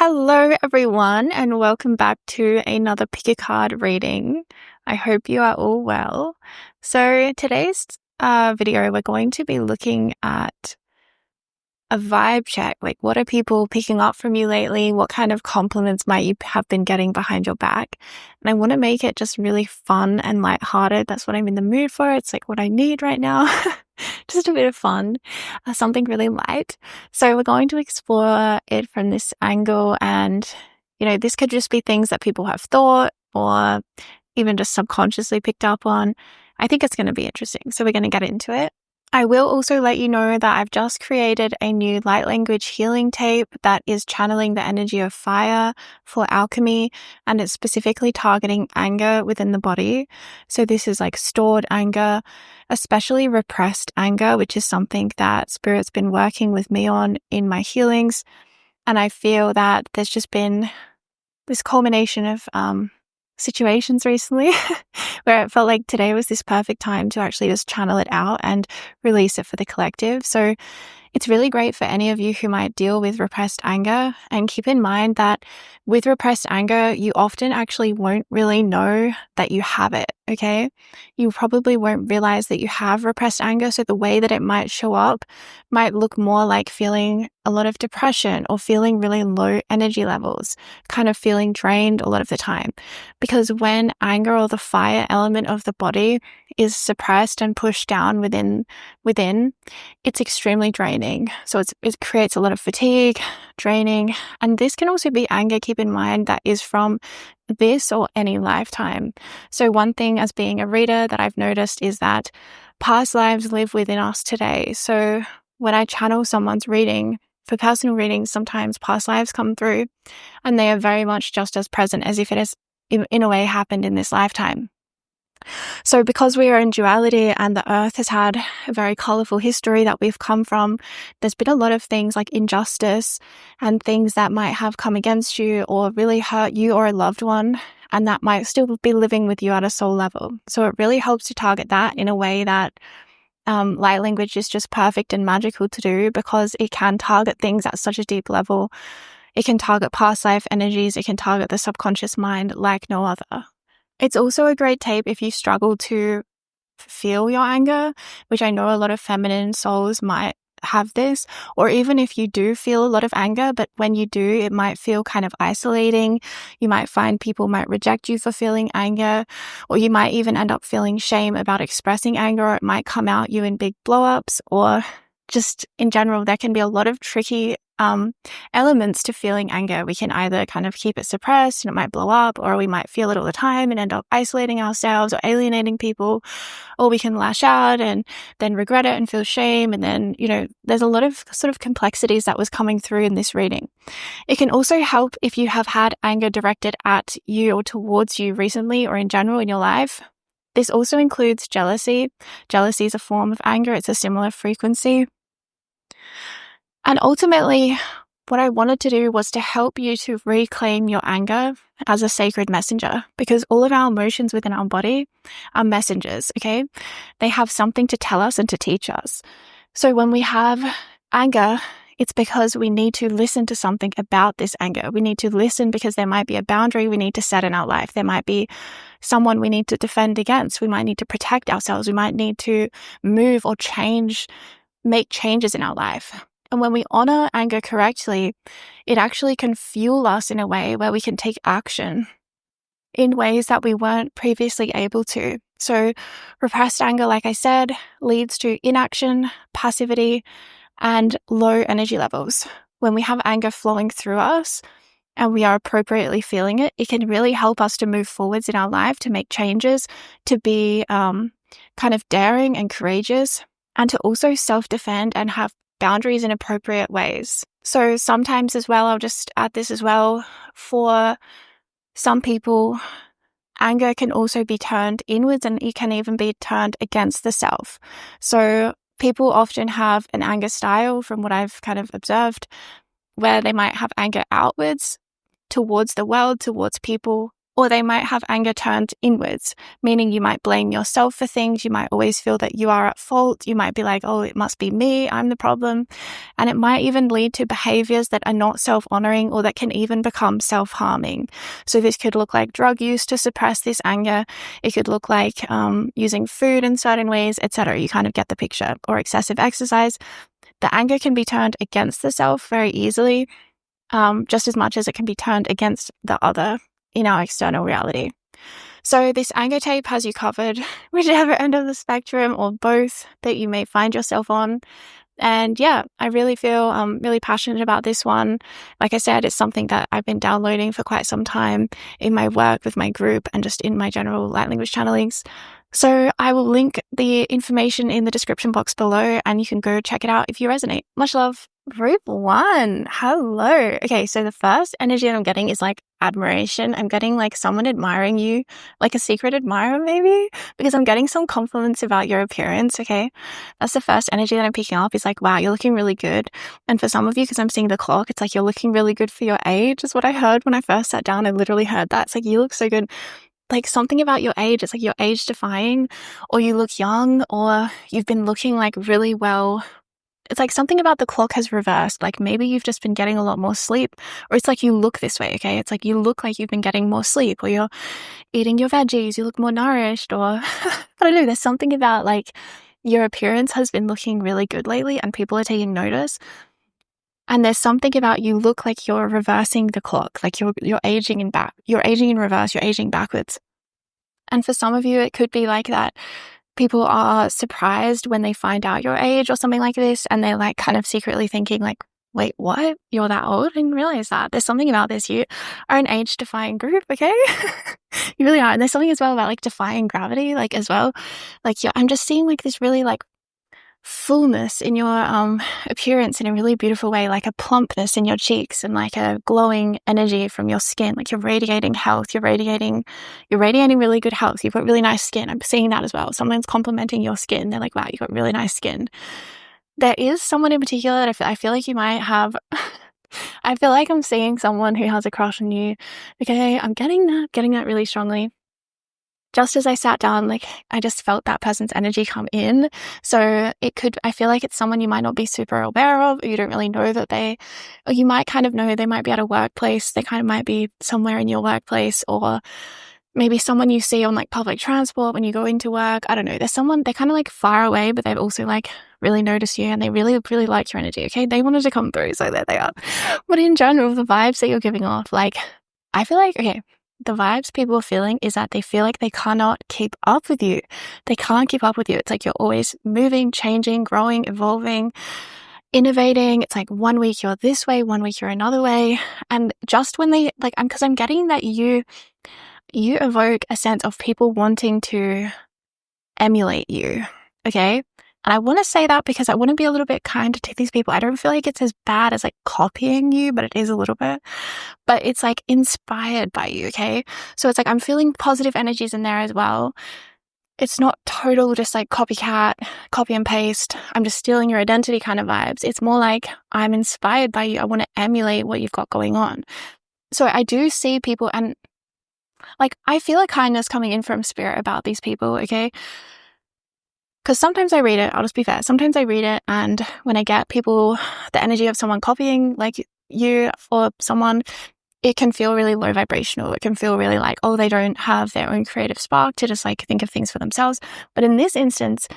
Hello, everyone, and welcome back to another pick a card reading. I hope you are all well. So today's video, we're going to be looking at a vibe check. Like, what are people picking up from you lately? What kind of compliments might you have been getting behind your back? And I want to make it just really fun and lighthearted. That's what I'm in the mood for. It's like what I need right now. Just a bit of fun, something really light. So we're going to explore it from this angle, and this could just be things that people have thought or even just subconsciously picked up on. I think it's going to be interesting, so we're going to get into it. I will also let you know that I've just created a new light language healing tape that is channeling the energy of fire for alchemy, and it's specifically targeting anger within the body. So this is like stored anger, especially repressed anger, which is something that Spirit's been working with me on in my healings. And I feel that there's just been this culmination of situations recently where it felt like today was this perfect time to actually just channel it out and release it for the collective. So it's really great for any of you who might deal with repressed anger. And keep in mind that with repressed anger, you often actually won't really know that you have it, okay? You probably won't realize that you have repressed anger. So the way that it might show up might look more like feeling a lot of depression or feeling really low energy levels, kind of feeling drained a lot of the time. Because when anger or the fire element of the body is suppressed and pushed down within, it's extremely draining. So it creates a lot of fatigue, draining, and this can also be anger, keep in mind, that is from this or any lifetime. So one thing as being a reader that I've noticed is that past lives live within us today. So when I channel someone's reading, for personal readings, sometimes past lives come through and they are very much just as present as if it has in a way happened in this lifetime. So because we are in duality and the earth has had a very colorful history that we've come from, there's been a lot of things like injustice and things that might have come against you or really hurt you or a loved one, and that might still be living with you at a soul level. So it really helps to target that in a way that light language is just perfect and magical to do, because it can target things at such a deep level. It can target past life energies. It can target the subconscious mind like no other. It's also a great tape if you struggle to feel your anger, which I know a lot of feminine souls might have this, or even if you do feel a lot of anger, but when you do, it might feel kind of isolating. You might find people might reject you for feeling anger, or you might even end up feeling shame about expressing anger, or it might come out you in big blow-ups, or just in general, there can be a lot of tricky elements to feeling anger. We can either kind of keep it suppressed and it might blow up, or we might feel it all the time and end up isolating ourselves or alienating people, or we can lash out and then regret it and feel shame. And then, there's a lot of sort of complexities that was coming through in this reading. It can also help if you have had anger directed at you or towards you recently or in general in your life. This also includes jealousy. Jealousy is a form of anger. It's a similar frequency. And ultimately, what I wanted to do was to help you to reclaim your anger as a sacred messenger, because all of our emotions within our body are messengers, okay? They have something to tell us and to teach us. So when we have anger, it's because we need to listen to something about this anger. We need to listen because there might be a boundary we need to set in our life. There might be someone we need to defend against. We might need to protect ourselves. We might need to move or make changes in our life. And when we honor anger correctly, it actually can fuel us in a way where we can take action in ways that we weren't previously able to. So repressed anger, like I said, leads to inaction, passivity, and low energy levels. When we have anger flowing through us and we are appropriately feeling it, it can really help us to move forwards in our life, to make changes, to be kind of daring and courageous, and to also self-defend and have boundaries in appropriate ways. So sometimes as well, I'll just add this as well, for some people, anger can also be turned inwards and it can even be turned against the self. So people often have an anger style, from what I've kind of observed, where they might have anger outwards towards the world, towards people, Or they might have anger turned inwards, meaning you might blame yourself for things. You might always feel that you are at fault. You might be like, oh, it must be me. I'm the problem. And it might even lead to behaviors that are not self-honoring or that can even become self-harming. So this could look like drug use to suppress this anger. It could look like using food in certain ways, etc. You kind of get the picture. Or excessive exercise. The anger can be turned against the self very easily, just as much as it can be turned against the other in our external reality. So this anger tape has you covered, whichever end of the spectrum or both that you may find yourself on. And yeah, I really feel really passionate about this one. Like I said, it's something that I've been downloading for quite some time in my work with my group and just in my general light language channelings. So I will link the information in the description box below and you can go check it out if you resonate. Much love. Group 1. Hello. Okay, so the first energy that I'm getting is like admiration. I'm getting like someone admiring you, like a secret admirer maybe, because I'm getting some compliments about your appearance, okay? That's the first energy that I'm picking up is like, wow, you're looking really good. And for some of you, because I'm seeing the clock, it's like you're looking really good for your age is what I heard when I first sat down. I literally heard that. It's like, you look so good. Like something about your age, it's like you're age defying or you look young or you've been looking like really well. It's like something about the clock has reversed. Like maybe you've just been getting a lot more sleep or it's like you look this way, okay? It's like you look like you've been getting more sleep or you're eating your veggies, you look more nourished or I don't know. There's something about like your appearance has been looking really good lately and people are taking notice. And there's something about you look like you're reversing the clock, like you're aging in back, you're aging in reverse, you're aging backwards. And for some of you, it could be like that. People are surprised when they find out your age or something like this, and they're like kind of secretly thinking like, wait, what? You're that old? I didn't realize that. There's something about this. You are an age-defying group, okay? You really are. And there's something as well about like defying gravity, like as well. Like I'm just seeing like this really like fullness in your appearance in a really beautiful way, like a plumpness in your cheeks and like a glowing energy from your skin. Like you're radiating health, you're radiating really good health. You've got really nice skin. I'm seeing that as well. Someone's complimenting your skin. They're like, wow, you've got really nice skin. There is someone in particular that I feel like you might have I feel like I'm seeing someone who has a crush on you. Okay, I'm getting that really strongly. Just as I sat down, like I just felt that person's energy come in. So I feel like it's someone you might not be super aware of, or you don't really know that or you might kind of know they might be at a workplace. They kind of might be somewhere in your workplace, or maybe someone you see on like public transport when you go into work. I don't know. There's someone, they're kind of like far away, but they've also like really noticed you and they really, really like your energy. Okay. They wanted to come through. So there they are. But in general, the vibes that you're giving off, like, I feel like, okay, the vibes people are feeling is that they feel like they cannot keep up with you. They can't keep up with you. It's like you're always moving, changing, growing, evolving, innovating. It's like 1 week you're this way, 1 week you're another way. And just when they like, because I'm getting that you evoke a sense of people wanting to emulate you. Okay. And I want to say that because I want to be a little bit kind to these people. I don't feel like it's as bad as like copying you, but it is a little bit. But it's like inspired by you, okay? So it's like I'm feeling positive energies in there as well. It's not total just like copycat, copy and paste. I'm just stealing your identity kind of vibes. It's more like I'm inspired by you. I want to emulate what you've got going on. So I do see people and like I feel a kindness coming in from spirit about these people, okay? Because sometimes I read it, I'll just be fair. Sometimes I read it and when I get people, the energy of someone copying like you or someone, it can feel really low vibrational. It can feel really like, oh, they don't have their own creative spark to just like think of things for themselves. But in this instance,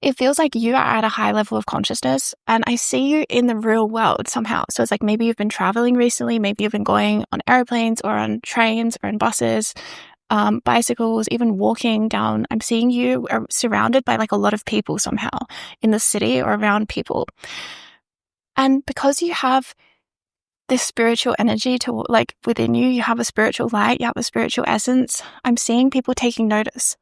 it feels like you are at a high level of consciousness and I see you in the real world somehow. So it's like maybe you've been traveling recently, maybe you've been going on airplanes or on trains or on buses, bicycles, even walking down. I'm seeing you are surrounded by like a lot of people somehow in the city or around people. And because you have this spiritual energy to like within you, you have a spiritual light, you have a spiritual essence. I'm seeing people taking notice.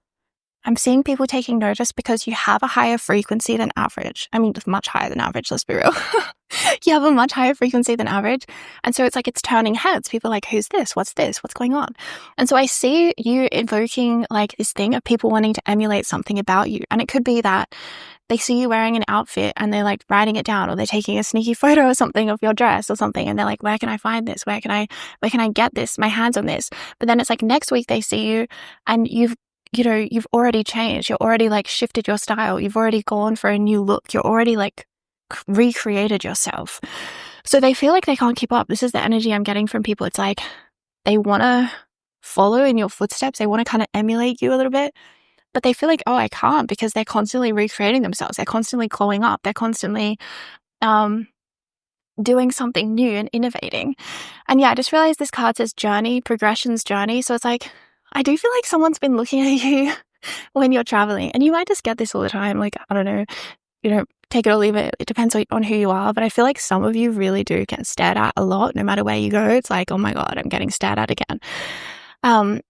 I'm seeing people taking notice because you have a higher frequency than average. I mean, much higher than average, let's be real. You have a much higher frequency than average. And so it's like it's turning heads. People are like, who's this? What's this? What's going on? And so I see you invoking like this thing of people wanting to emulate something about you. And it could be that they see you wearing an outfit and they're like writing it down, or they're taking a sneaky photo or something of your dress or something. And they're like, where can I find this? Where can I get this? My hands on this. But then it's like next week they see you and you've already changed. You're already like shifted your style. You've already gone for a new look. You're already like recreated yourself. So they feel like they can't keep up. This is the energy I'm getting from people. It's like they want to follow in your footsteps. They want to kind of emulate you a little bit, but they feel like, oh, I can't, because they're constantly recreating themselves. They're constantly glowing up. They're constantly doing something new and innovating. And yeah, I just realized this card says journey, progression's journey. So it's like, I do feel like someone's been looking at you when you're traveling, and you might just get this all the time. Like, I don't know, take it or leave it. It depends on who you are. But I feel like some of you really do get stared at a lot, no matter where you go. It's like, oh my God, I'm getting stared at again. And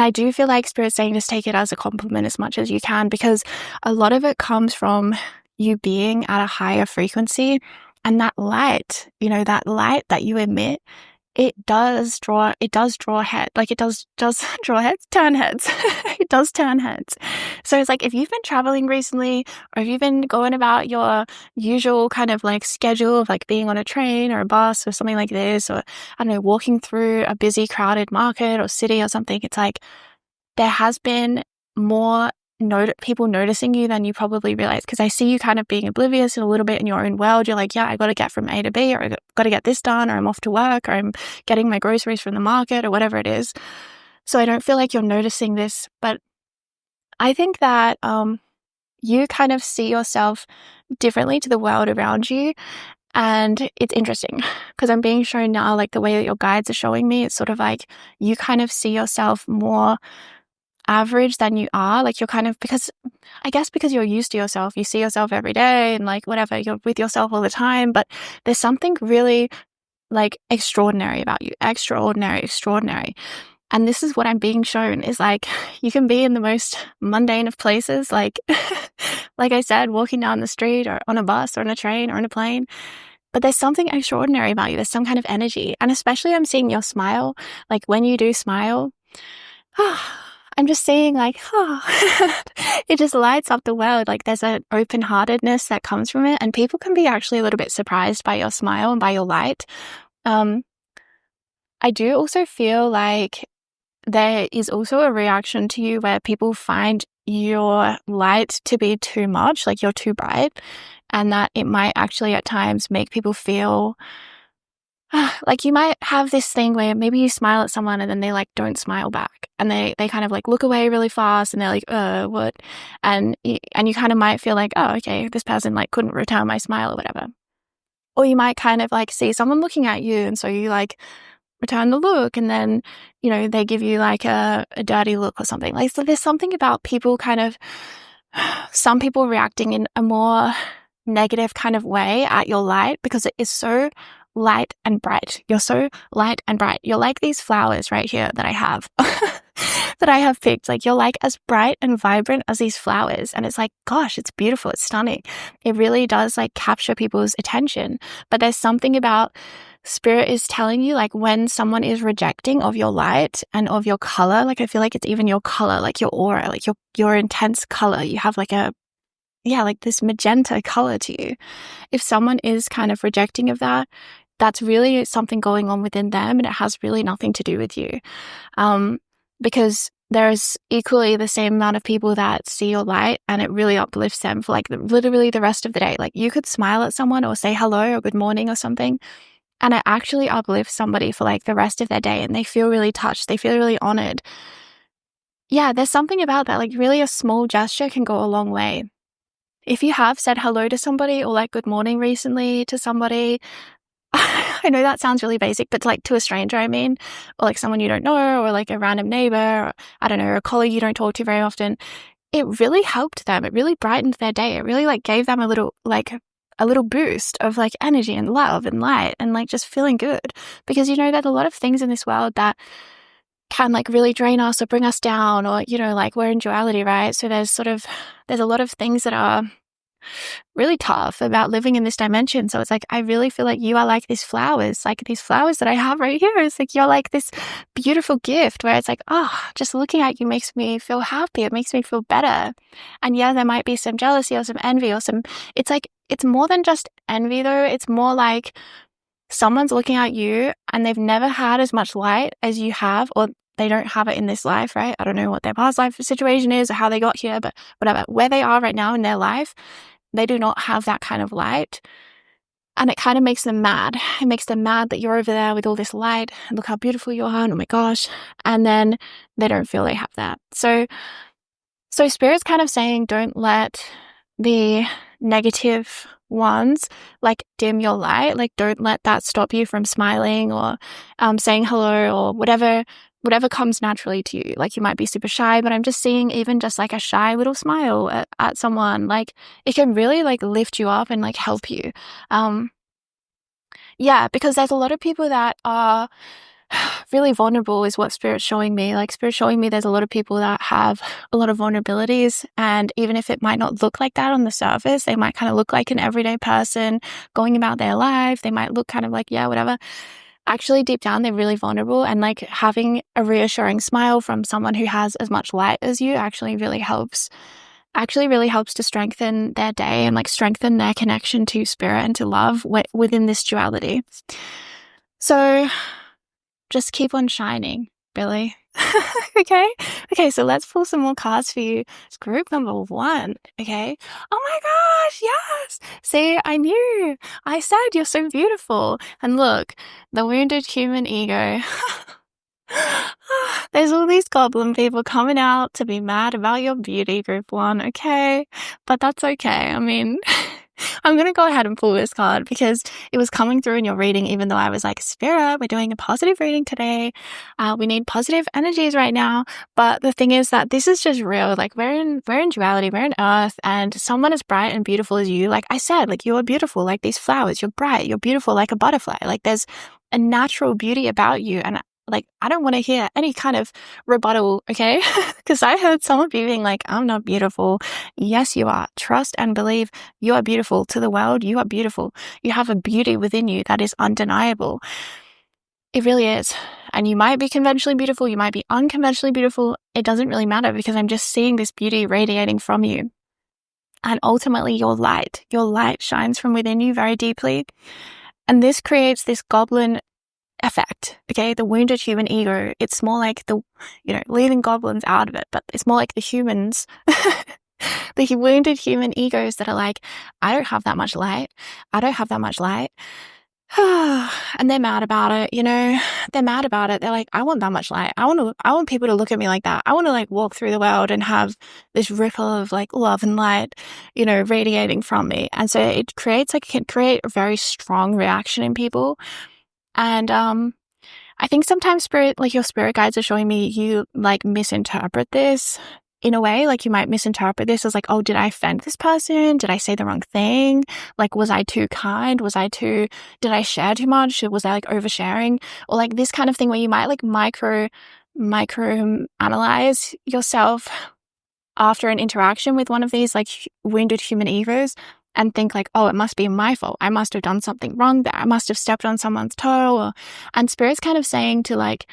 I do feel like Spirit's saying just take it as a compliment as much as you can, because a lot of it comes from you being at a higher frequency, and that light, that light that you emit, it does draw head. Like it does draw heads, turn heads. It does turn heads. So it's like, if you've been traveling recently, or if you've been going about your usual kind of like schedule of like being on a train or a bus or something like this, or I don't know, walking through a busy crowded market or city or something, it's like there has been more people noticing you than you probably realize, because I see you kind of being oblivious a little bit in your own world. You're like, yeah, I got to get from A to B, or I got to get this done, or I'm off to work, or I'm getting my groceries from the market, or whatever it is. So I don't feel like you're noticing this, but I think that you kind of see yourself differently to the world around you. And it's interesting because I'm being shown now, like the way that your guides are showing me, it's sort of like you kind of see yourself more average than you are. Like you're kind of, because you're used to yourself, you see yourself every day and like whatever, you're with yourself all the time, but there's something really like extraordinary about you. Extraordinary. And this is what I'm being shown, is like you can be in the most mundane of places, like like I said, walking down the street or on a bus or on a train or on a plane, but there's something extraordinary about you. There's some kind of energy. And especially I'm seeing your smile. Like when you do smile, I'm just seeing like, it just lights up the world. Like there's an open-heartedness that comes from it, and people can be actually a little bit surprised by your smile and by your light. I do also feel like there is also a reaction to you where people find your light to be too much, like you're too bright, and that it might actually at times make people feel like you might have this thing where maybe you smile at someone and then they like don't smile back, and they kind of like look away really fast, and they're like, what? And you kind of might feel like, oh, okay, this person like couldn't return my smile or whatever. Or you might kind of like see someone looking at you, and so you like return the look, and then they give you like a dirty look or something. Like, so there's something about people kind of, some people reacting in a more negative kind of way at your light, because it is so light and bright. You're so light and bright. You're like these flowers right here that I have that I have picked. Like you're like as bright and vibrant as these flowers, and it's like, gosh, it's beautiful, it's stunning. It really does like capture people's attention. But there's something about Spirit is telling you, like when someone is rejecting of your light and of your color, like I feel like it's even your color, like your aura, like your intense color. You have like like this magenta color to you. If someone is kind of rejecting of that, that's really something going on within them, and it has really nothing to do with you. Because there's equally the same amount of people that see your light and it really uplifts them for like literally the rest of the day. Like you could smile at someone or say hello or good morning or something, and it actually uplifts somebody for like the rest of their day, and they feel really touched. They feel really honored. Yeah, there's something about that. Like really a small gesture can go a long way. If you have said hello to somebody or like good morning recently to somebody, I know that sounds really basic, but like to a stranger, I mean, or like someone you don't know, or like a random neighbor, or I don't know, a colleague you don't talk to very often, it really helped them. It really brightened their day. It really like gave them a little boost of like energy and love and light and like just feeling good, because that a lot of things in this world that can like really drain us or bring us down, or, you know, like we're in duality, right? So there's a lot of things that are really tough about living in this dimension. So it's like, I really feel like you are like these flowers that I have right here. It's like, you're like this beautiful gift where it's like, oh, just looking at you makes me feel happy. It makes me feel better. And yeah, there might be some jealousy or some envy or it's like, it's more than just envy though. It's more like someone's looking at you and they've never had as much light as you have, or they don't have it in this life, right? I don't know what their past life situation is or how they got here, but whatever, where they are right now in their life, they do not have that kind of light. And it kind of makes them mad. It makes them mad that you're over there with all this light and look how beautiful you are. And oh my gosh. And then they don't feel they have that. So Spirit's kind of saying, don't let the negative ones like dim your light. Like, don't let that stop you from smiling or saying hello or whatever comes naturally to you. Like, you might be super shy, but I'm just seeing even just like a shy little smile at someone, like it can really like lift you up and like help you. Yeah, because there's a lot of people that are really vulnerable is what Spirit's showing me. Like, Spirit's showing me there's a lot of people that have a lot of vulnerabilities, and even if it might not look like that on the surface, they might kind of look like an everyday person going about their life. They might look kind of like, yeah, whatever. Actually, deep down, they're really vulnerable, and like having a reassuring smile from someone who has as much light as you actually really helps to strengthen their day and like strengthen their connection to Spirit and to love within this duality. So just keep on shining, really. Okay, so let's pull some more cards for you. It's group number 1, okay? Oh my gosh, yes! See, I knew. I said you're so beautiful. And look, the wounded human ego. There's all these goblin people coming out to be mad about your beauty, group 1, okay? But that's okay. I mean, I'm going to go ahead and pull this card because it was coming through in your reading, even though I was like, Spirit, we're doing a positive reading today. We need positive energies right now. But the thing is that this is just real. Like, we're in duality, we're in earth, and someone as bright and beautiful as you, like I said, like, you are beautiful like these flowers. You're bright, you're beautiful like a butterfly. Like, there's a natural beauty about you. And like, I don't want to hear any kind of rebuttal, okay? Because I heard someone being like, I'm not beautiful. Yes, you are. Trust and believe you are beautiful to the world. You are beautiful. You have a beauty within you that is undeniable. It really is. And you might be conventionally beautiful. You might be unconventionally beautiful. It doesn't really matter because I'm just seeing this beauty radiating from you. And ultimately, your light shines from within you very deeply. And this creates this goblin effect, okay? The wounded human ego, it's more like leaving goblins out of it, but it's more like the humans, the wounded human egos that are like, I don't have that much light. And they're mad about it, they're mad about it. They're like, I want that much light. I want people to look at me like that. I want to like walk through the world and have this ripple of like love and light, radiating from me. And so it can create a very strong reaction in people. And I think sometimes your spirit guides are showing me you like misinterpret this in a way. Like, you might misinterpret this as like, oh, did I offend this person? Did I say the wrong thing? Like, was I too kind? Did I share too much? Was I like oversharing? Or like this kind of thing where you might like micro analyze yourself after an interaction with one of these like wounded human egos, and think like, oh, it must be my fault. I must have done something wrong there. I must have stepped on someone's toe. And Spirit's kind of saying to like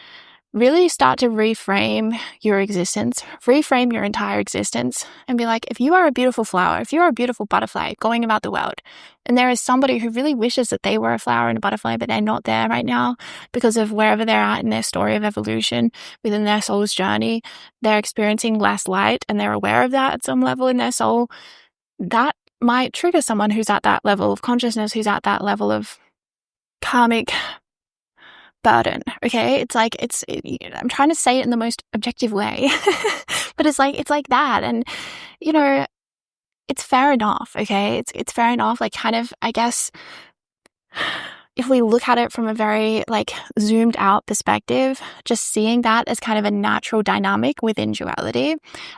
really start to reframe your existence, reframe your entire existence, and be like, if you are a beautiful flower, if you are a beautiful butterfly going about the world, and there is somebody who really wishes that they were a flower and a butterfly, but they're not there right now because of wherever they're at in their story of evolution, within their soul's journey, they're experiencing less light, and they're aware of that at some level in their soul, that might trigger someone who's at that level of consciousness, who's at that level of karmic burden, okay? It's like, I'm trying to say it in the most objective way, but it's like that. And, it's fair enough, okay? It's fair enough. Like, kind of, I guess, if we look at it from a very like zoomed out perspective, just seeing that as kind of a natural dynamic within duality,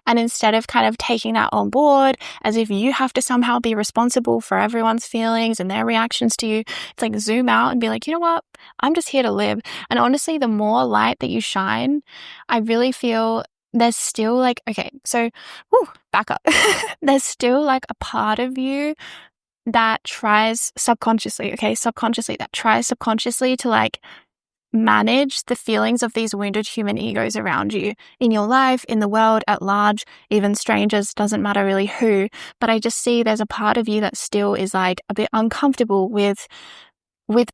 and instead of kind of taking that on board as if you have to somehow be responsible for everyone's feelings and their reactions to you, it's like zoom out and be like, you know what, I'm just here to live. And honestly, the more light that you shine, I really feel there's still like, okay, so back up. There's still like a part of you that tries subconsciously to like manage the feelings of these wounded human egos around you in your life, in the world at large, even strangers, doesn't matter really who. But I just see there's a part of you that still is like a bit uncomfortable with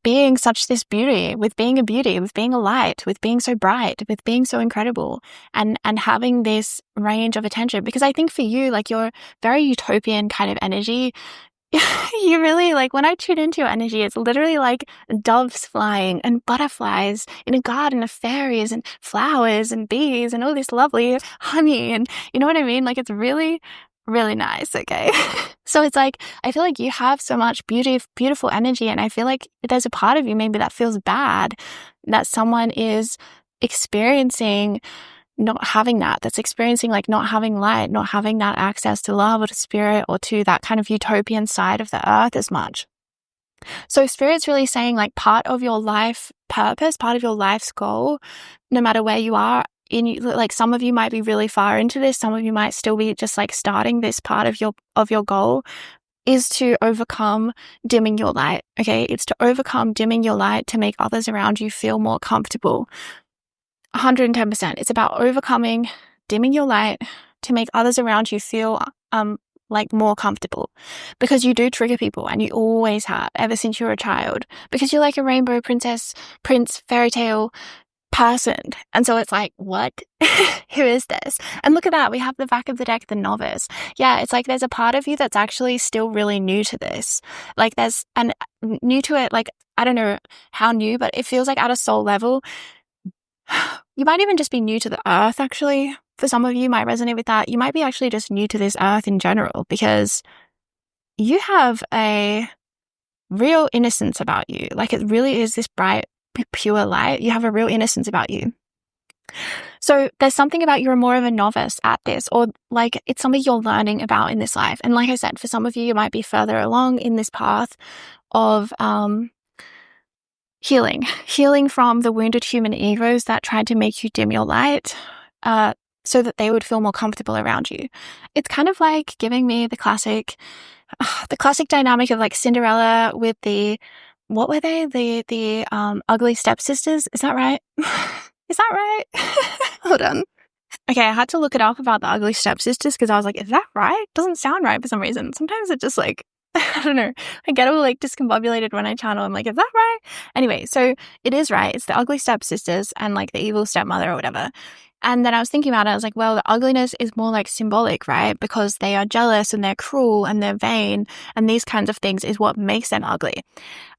being such this beauty, with being a beauty, with being a light, with being so bright, with being so incredible, and having this range of attention. Because I think for you, like, you're very utopian kind of energy. You really, like, when I tune into your energy, it's literally like doves flying and butterflies in a garden of fairies and flowers and bees and all this lovely honey, and you know what I mean? Like, it's really, really nice, okay? So it's like, I feel like you have so much beautiful energy, and I feel like there's a part of you maybe that feels bad that someone is experiencing not having that's experiencing like not having light, not having that access to love or to spirit or to that kind of utopian side of the earth as much. So spirit's really saying, like, part of your life purpose, part of your life's goal, no matter where you are in, like, some of you might be really far into this, some of you might still be just like starting this part of your goal, is to overcome dimming your light. Okay, it's to overcome dimming your light to make others around you feel more comfortable. 110%. It's about overcoming dimming your light to make others around you feel like more comfortable, because you do trigger people, and you always have ever since you were a child, because you're like a rainbow princess, prince, fairy tale person. And so it's like, what? Who is this? And look at that, we have the back of the deck, the novice. Yeah, it's like there's a part of you that's actually still really new to this. Like, there's and new to it, like, I don't know how new, but it feels like at a soul level. You might even just be new to the earth, actually. For some of you might resonate with that. You might be actually just new to this earth in general, because you have a real innocence about you. Like, it really is this bright, pure light. You have a real innocence about you. So there's something about you're more of a novice at this, or like it's something you're learning about in this life. And like I said, for some of you, you might be further along in this path of healing from the wounded human egos that tried to make you dim your light, so that they would feel more comfortable around you. It's kind of like giving me the classic dynamic of like Cinderella with what were they? The ugly stepsisters. Is that right? Is that right? Hold on. Okay, I had to look it up about the ugly stepsisters, because I was like, is that right? Doesn't sound right for some reason. Sometimes it just like, I don't know. I get all like discombobulated when I channel. I'm like, is that right? Anyway, so it is right. It's the ugly stepsisters and like the evil stepmother or whatever. And then I was thinking about it. I was like, well, the ugliness is more like symbolic, right? Because they are jealous and they're cruel and they're vain, and these kinds of things is what makes them ugly.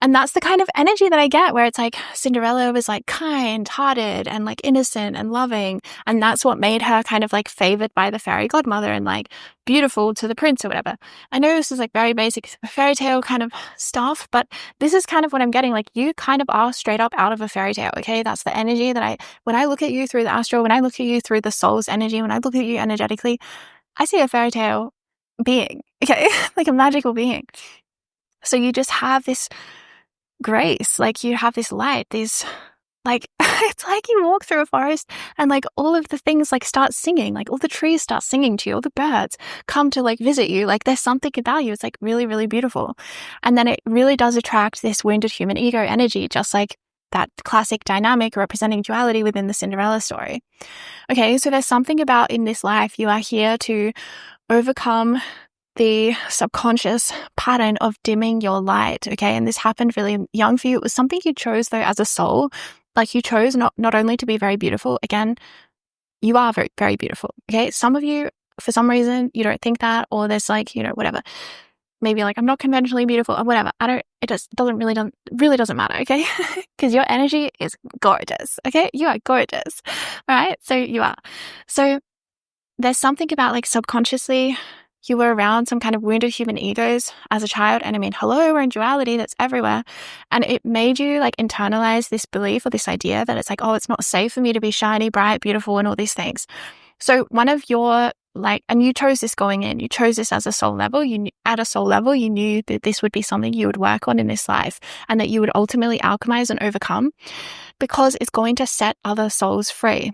And that's the kind of energy that I get, where it's like Cinderella was like kind-hearted and like innocent and loving, and that's what made her kind of like favored by the fairy godmother and like beautiful to the prince or whatever. I know this is like very basic fairy tale kind of stuff, but this is kind of what I'm getting. Like, you kind of are straight up out of a fairy tale, okay? That's the energy that when I look at you through the astral, when I look at you through the soul's energy, when I look at you energetically, I see a fairy tale being, okay? Like a magical being. So you just have this grace, like you have this light, these like, it's like you walk through a forest and like all of the things like start singing, like all the trees start singing to you, all the birds come to like visit you. Like, there's something about you. It's like really, really beautiful. And then it really does attract this wounded human ego energy, just like that classic dynamic representing duality within the Cinderella story. Okay, so there's something about in this life, you are here to overcome the subconscious pattern of dimming your light, okay? And this happened really young for you. It was something you chose, though, as a soul. Like, you chose not only to be very beautiful. Again, you are very, very beautiful, okay? Some of you, for some reason, you don't think that, or there's like, you know, whatever. Maybe like, I'm not conventionally beautiful or whatever. It really doesn't matter, okay? Because your energy is gorgeous, okay? You are gorgeous, all right? So you are. So there's something about like subconsciously you were around some kind of wounded human egos as a child. And I mean, hello, we're in duality, that's everywhere. And it made you like internalize this belief or this idea that it's like, oh, it's not safe for me to be shiny, bright, beautiful, and all these things. So one of your and you chose this going in, you chose this as a soul level. At a soul level, you knew that this would be something you would work on in this life and that you would ultimately alchemize and overcome, because it's going to set other souls free.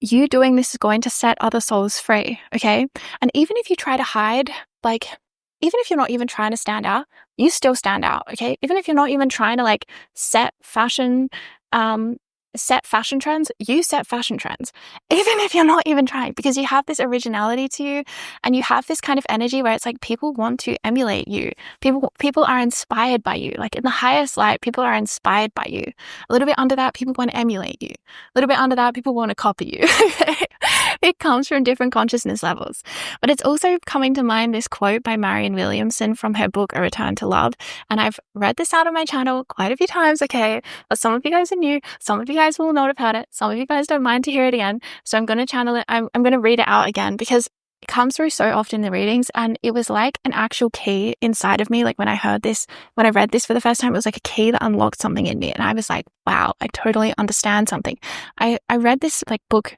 You doing this is going to set other souls free, okay? And even if you try to hide, even if you're not even trying to stand out, you still stand out, okay? Even if you're not even trying to set fashion trends, you set fashion trends. Even if you're not even trying, because you have this originality to you and you have this kind of energy where it's like people want to emulate you. People are inspired by you. Like in the highest light, people are inspired by you. A little bit under that, people want to emulate you. A little bit under that, people want to copy you. It comes from different consciousness levels. But it's also coming to mind this quote by Marianne Williamson from her book, A Return to Love. And I've read this out on my channel quite a few times, okay? But some of you guys are new. Some of you guys will not have heard it. Some of you guys don't mind to hear it again. So I'm going to channel it. I'm going to read it out again because it comes through so often in the readings. And it was like an actual key inside of me. Like when I read this for the first time, it was like a key that unlocked something in me. And I was like, wow, I totally understand something. I read this book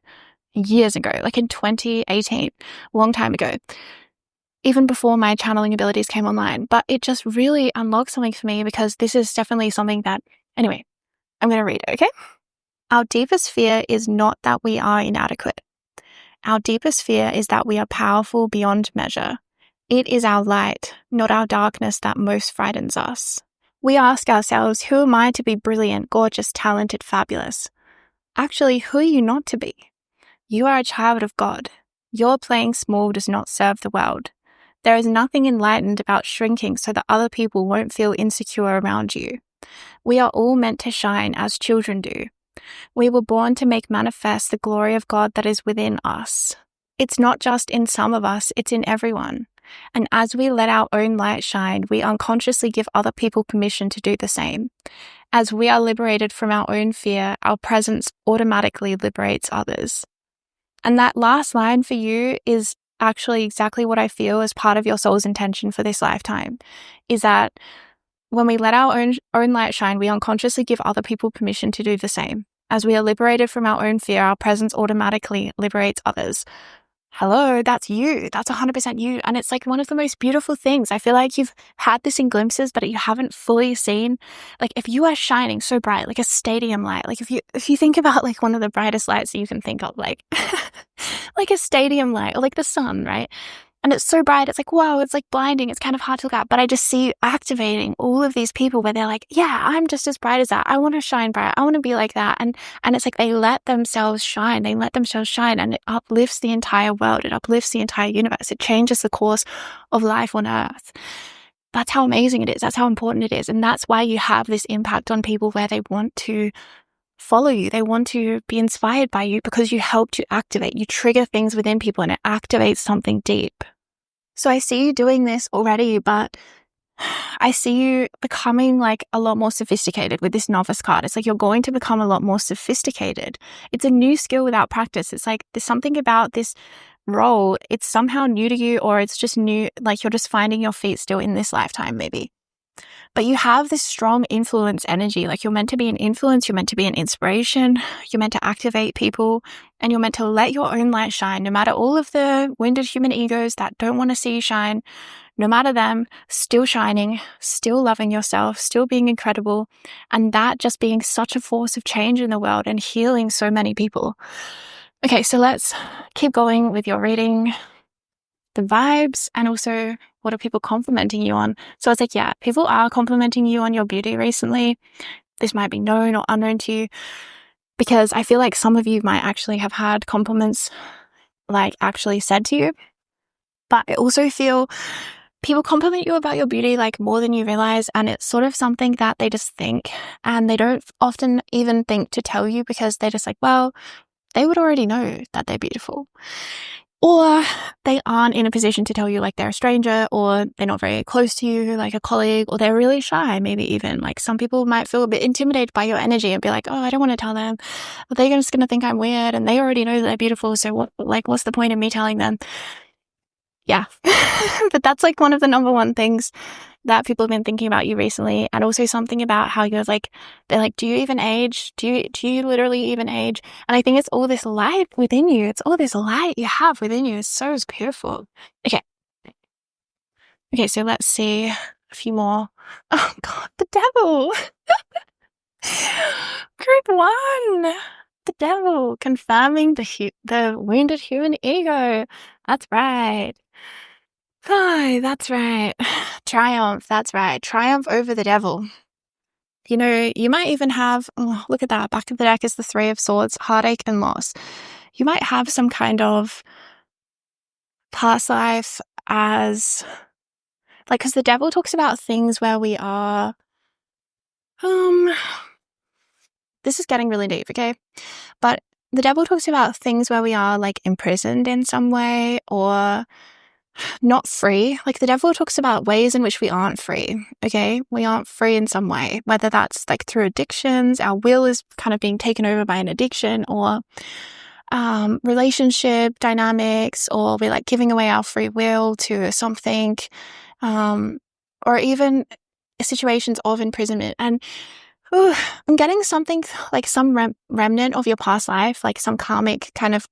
years ago, in 2018, a long time ago, even before my channeling abilities came online. But it just really unlocked something for me because this is definitely something that, anyway, I'm going to read it, okay? Our deepest fear is not that we are inadequate. Our deepest fear is that we are powerful beyond measure. It is our light, not our darkness, that most frightens us. We ask ourselves, who am I to be brilliant, gorgeous, talented, fabulous? Actually, who are you not to be? You are a child of God. Your playing small does not serve the world. There is nothing enlightened about shrinking so that other people won't feel insecure around you. We are all meant to shine as children do. We were born to make manifest the glory of God that is within us. It's not just in some of us, it's in everyone. And as we let our own light shine, we unconsciously give other people permission to do the same. As we are liberated from our own fear, our presence automatically liberates others. And that last line for you is actually exactly what I feel as part of your soul's intention for this lifetime, is that when we let our own light shine, we unconsciously give other people permission to do the same. As we are liberated from our own fear, our presence automatically liberates others. Hello, that's you. That's 100% you. And it's one of the most beautiful things. I feel like you've had this in glimpses, but you haven't fully seen. If you are shining so bright, like a stadium light, if you think about one of the brightest lights that you can think of, like a stadium light or the sun, right? And it's so bright, it's wow, it's blinding, it's kind of hard to look at. But I just see you activating all of these people where they're yeah, I'm just as bright as that. I want to shine bright. I want to be like that. And it's they let themselves shine. They let themselves shine, and it uplifts the entire world. It uplifts the entire universe. It changes the course of life on Earth. That's how amazing it is. That's how important it is. And that's why you have this impact on people where they want to follow you. They want to be inspired by you because you help to activate. You trigger things within people and it activates something deep. So I see you doing this already, but I see you becoming a lot more sophisticated with this novice card. It's you're going to become a lot more sophisticated. It's a new skill without practice. It's there's something about this role. It's somehow new to you, or it's just new. You're just finding your feet still in this lifetime, maybe. But you have this strong influence energy. You're meant to be an influence. You're meant to be an inspiration. You're meant to activate people, and you're meant to let your own light shine, no matter all of the wounded human egos that don't want to see you shine, no matter them, still shining, still loving yourself, still being incredible. And that just being such a force of change in the world and healing so many people. Okay, so let's keep going with your reading, the vibes, and also what are people complimenting you on? So it's yeah, people are complimenting you on your beauty recently. This might be known or unknown to you, because I feel some of you might actually have had compliments actually said to you. But I also feel people compliment you about your beauty more than you realize, and it's sort of something that they just think, and they don't often even think to tell you because they're just well, they would already know that they're beautiful. Or they aren't in a position to tell you they're a stranger, or they're not very close to you, a colleague, or they're really shy, maybe even. Some people might feel a bit intimidated by your energy and be oh, I don't want to tell them. They're just going to think I'm weird, and they already know that they're beautiful, so what's the point of me telling them? yeah. But that's like one of the number one things that people have been thinking about you recently. And also something about how you're like, they're like, do you even age? Do you literally even age? And I think it's all this light within you. It's all this light you have within you. It's so beautiful. Okay, so let's see a few more. Oh God, the devil. Group 1. The devil, confirming the wounded human ego. That's right. Oh, that's right. Triumph, that's right. Triumph over the devil. You know, you might even have, oh, look at that. Back of the deck is the 3 of Swords, heartache and loss. You might have some kind of past life as, like, because the devil talks about things where we are, this is getting really deep, okay? But the devil talks about things where we are, like, imprisoned in some way or not free. Like, the devil talks about ways in which we aren't free, okay? We aren't free in some way, whether that's like through addictions, our will is kind of being taken over by an addiction, or relationship dynamics, or we're like giving away our free will to something, or even situations of imprisonment. And I'm getting something like some remnant of your past life, like some karmic kind of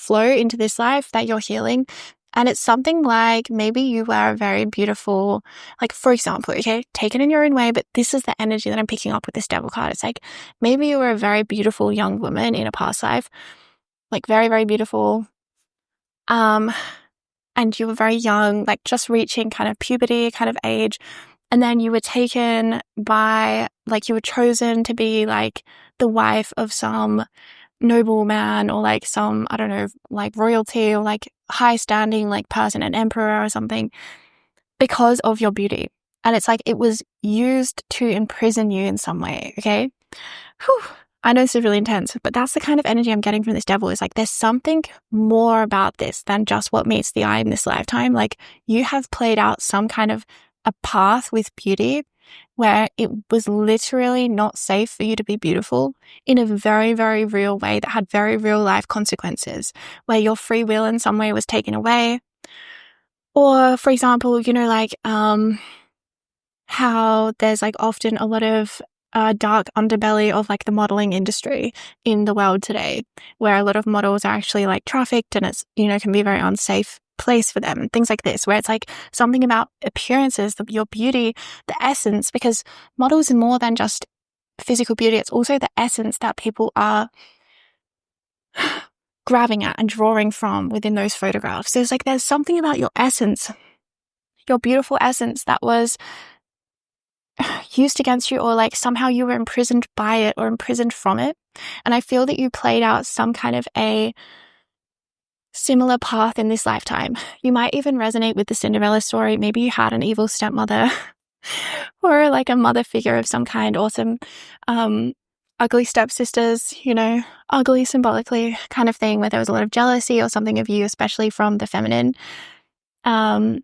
flow into this life that you're healing. And it's something like maybe you were a very beautiful, like, for example, okay, take it in your own way, but this is the energy that I'm picking up with this devil card. It's like maybe you were a very beautiful young woman in a past life, like very, very beautiful. And you were very young, like just reaching kind of puberty kind of age. And then you were taken by, like, you were chosen to be like the wife of some noble man or like some, I don't know, like royalty or like high standing like person, an emperor or something, because of your beauty. And it's like it was used to imprison you in some way, okay? Whew. I know this is really intense, but that's the kind of energy I'm getting from this devil. Is like there's something more about this than just what meets the eye in this lifetime. Like you have played out some kind of a path with beauty where it was literally not safe for you to be beautiful in a very, very real way that had very real life consequences, where your free will in some way was taken away. Or, for example, you know, like how there's like often a lot of dark underbelly of like the modeling industry in the world today, where a lot of models are actually like trafficked and it's, you know, can be a very unsafe place for them, things like this, where it's like something about appearances, your beauty, the essence, because models are more than just physical beauty, it's also the essence that people are grabbing at and drawing from within those photographs. So it's like there's something about your essence, your beautiful essence, that was used against you, or like somehow you were imprisoned by it or imprisoned from it. And I feel that you played out some kind of a similar path in this lifetime. You might even resonate with the Cinderella story. Maybe you had an evil stepmother or like a mother figure of some kind, or some ugly stepsisters, you know, ugly symbolically kind of thing, where there was a lot of jealousy or something of you, especially from the feminine. Yeah.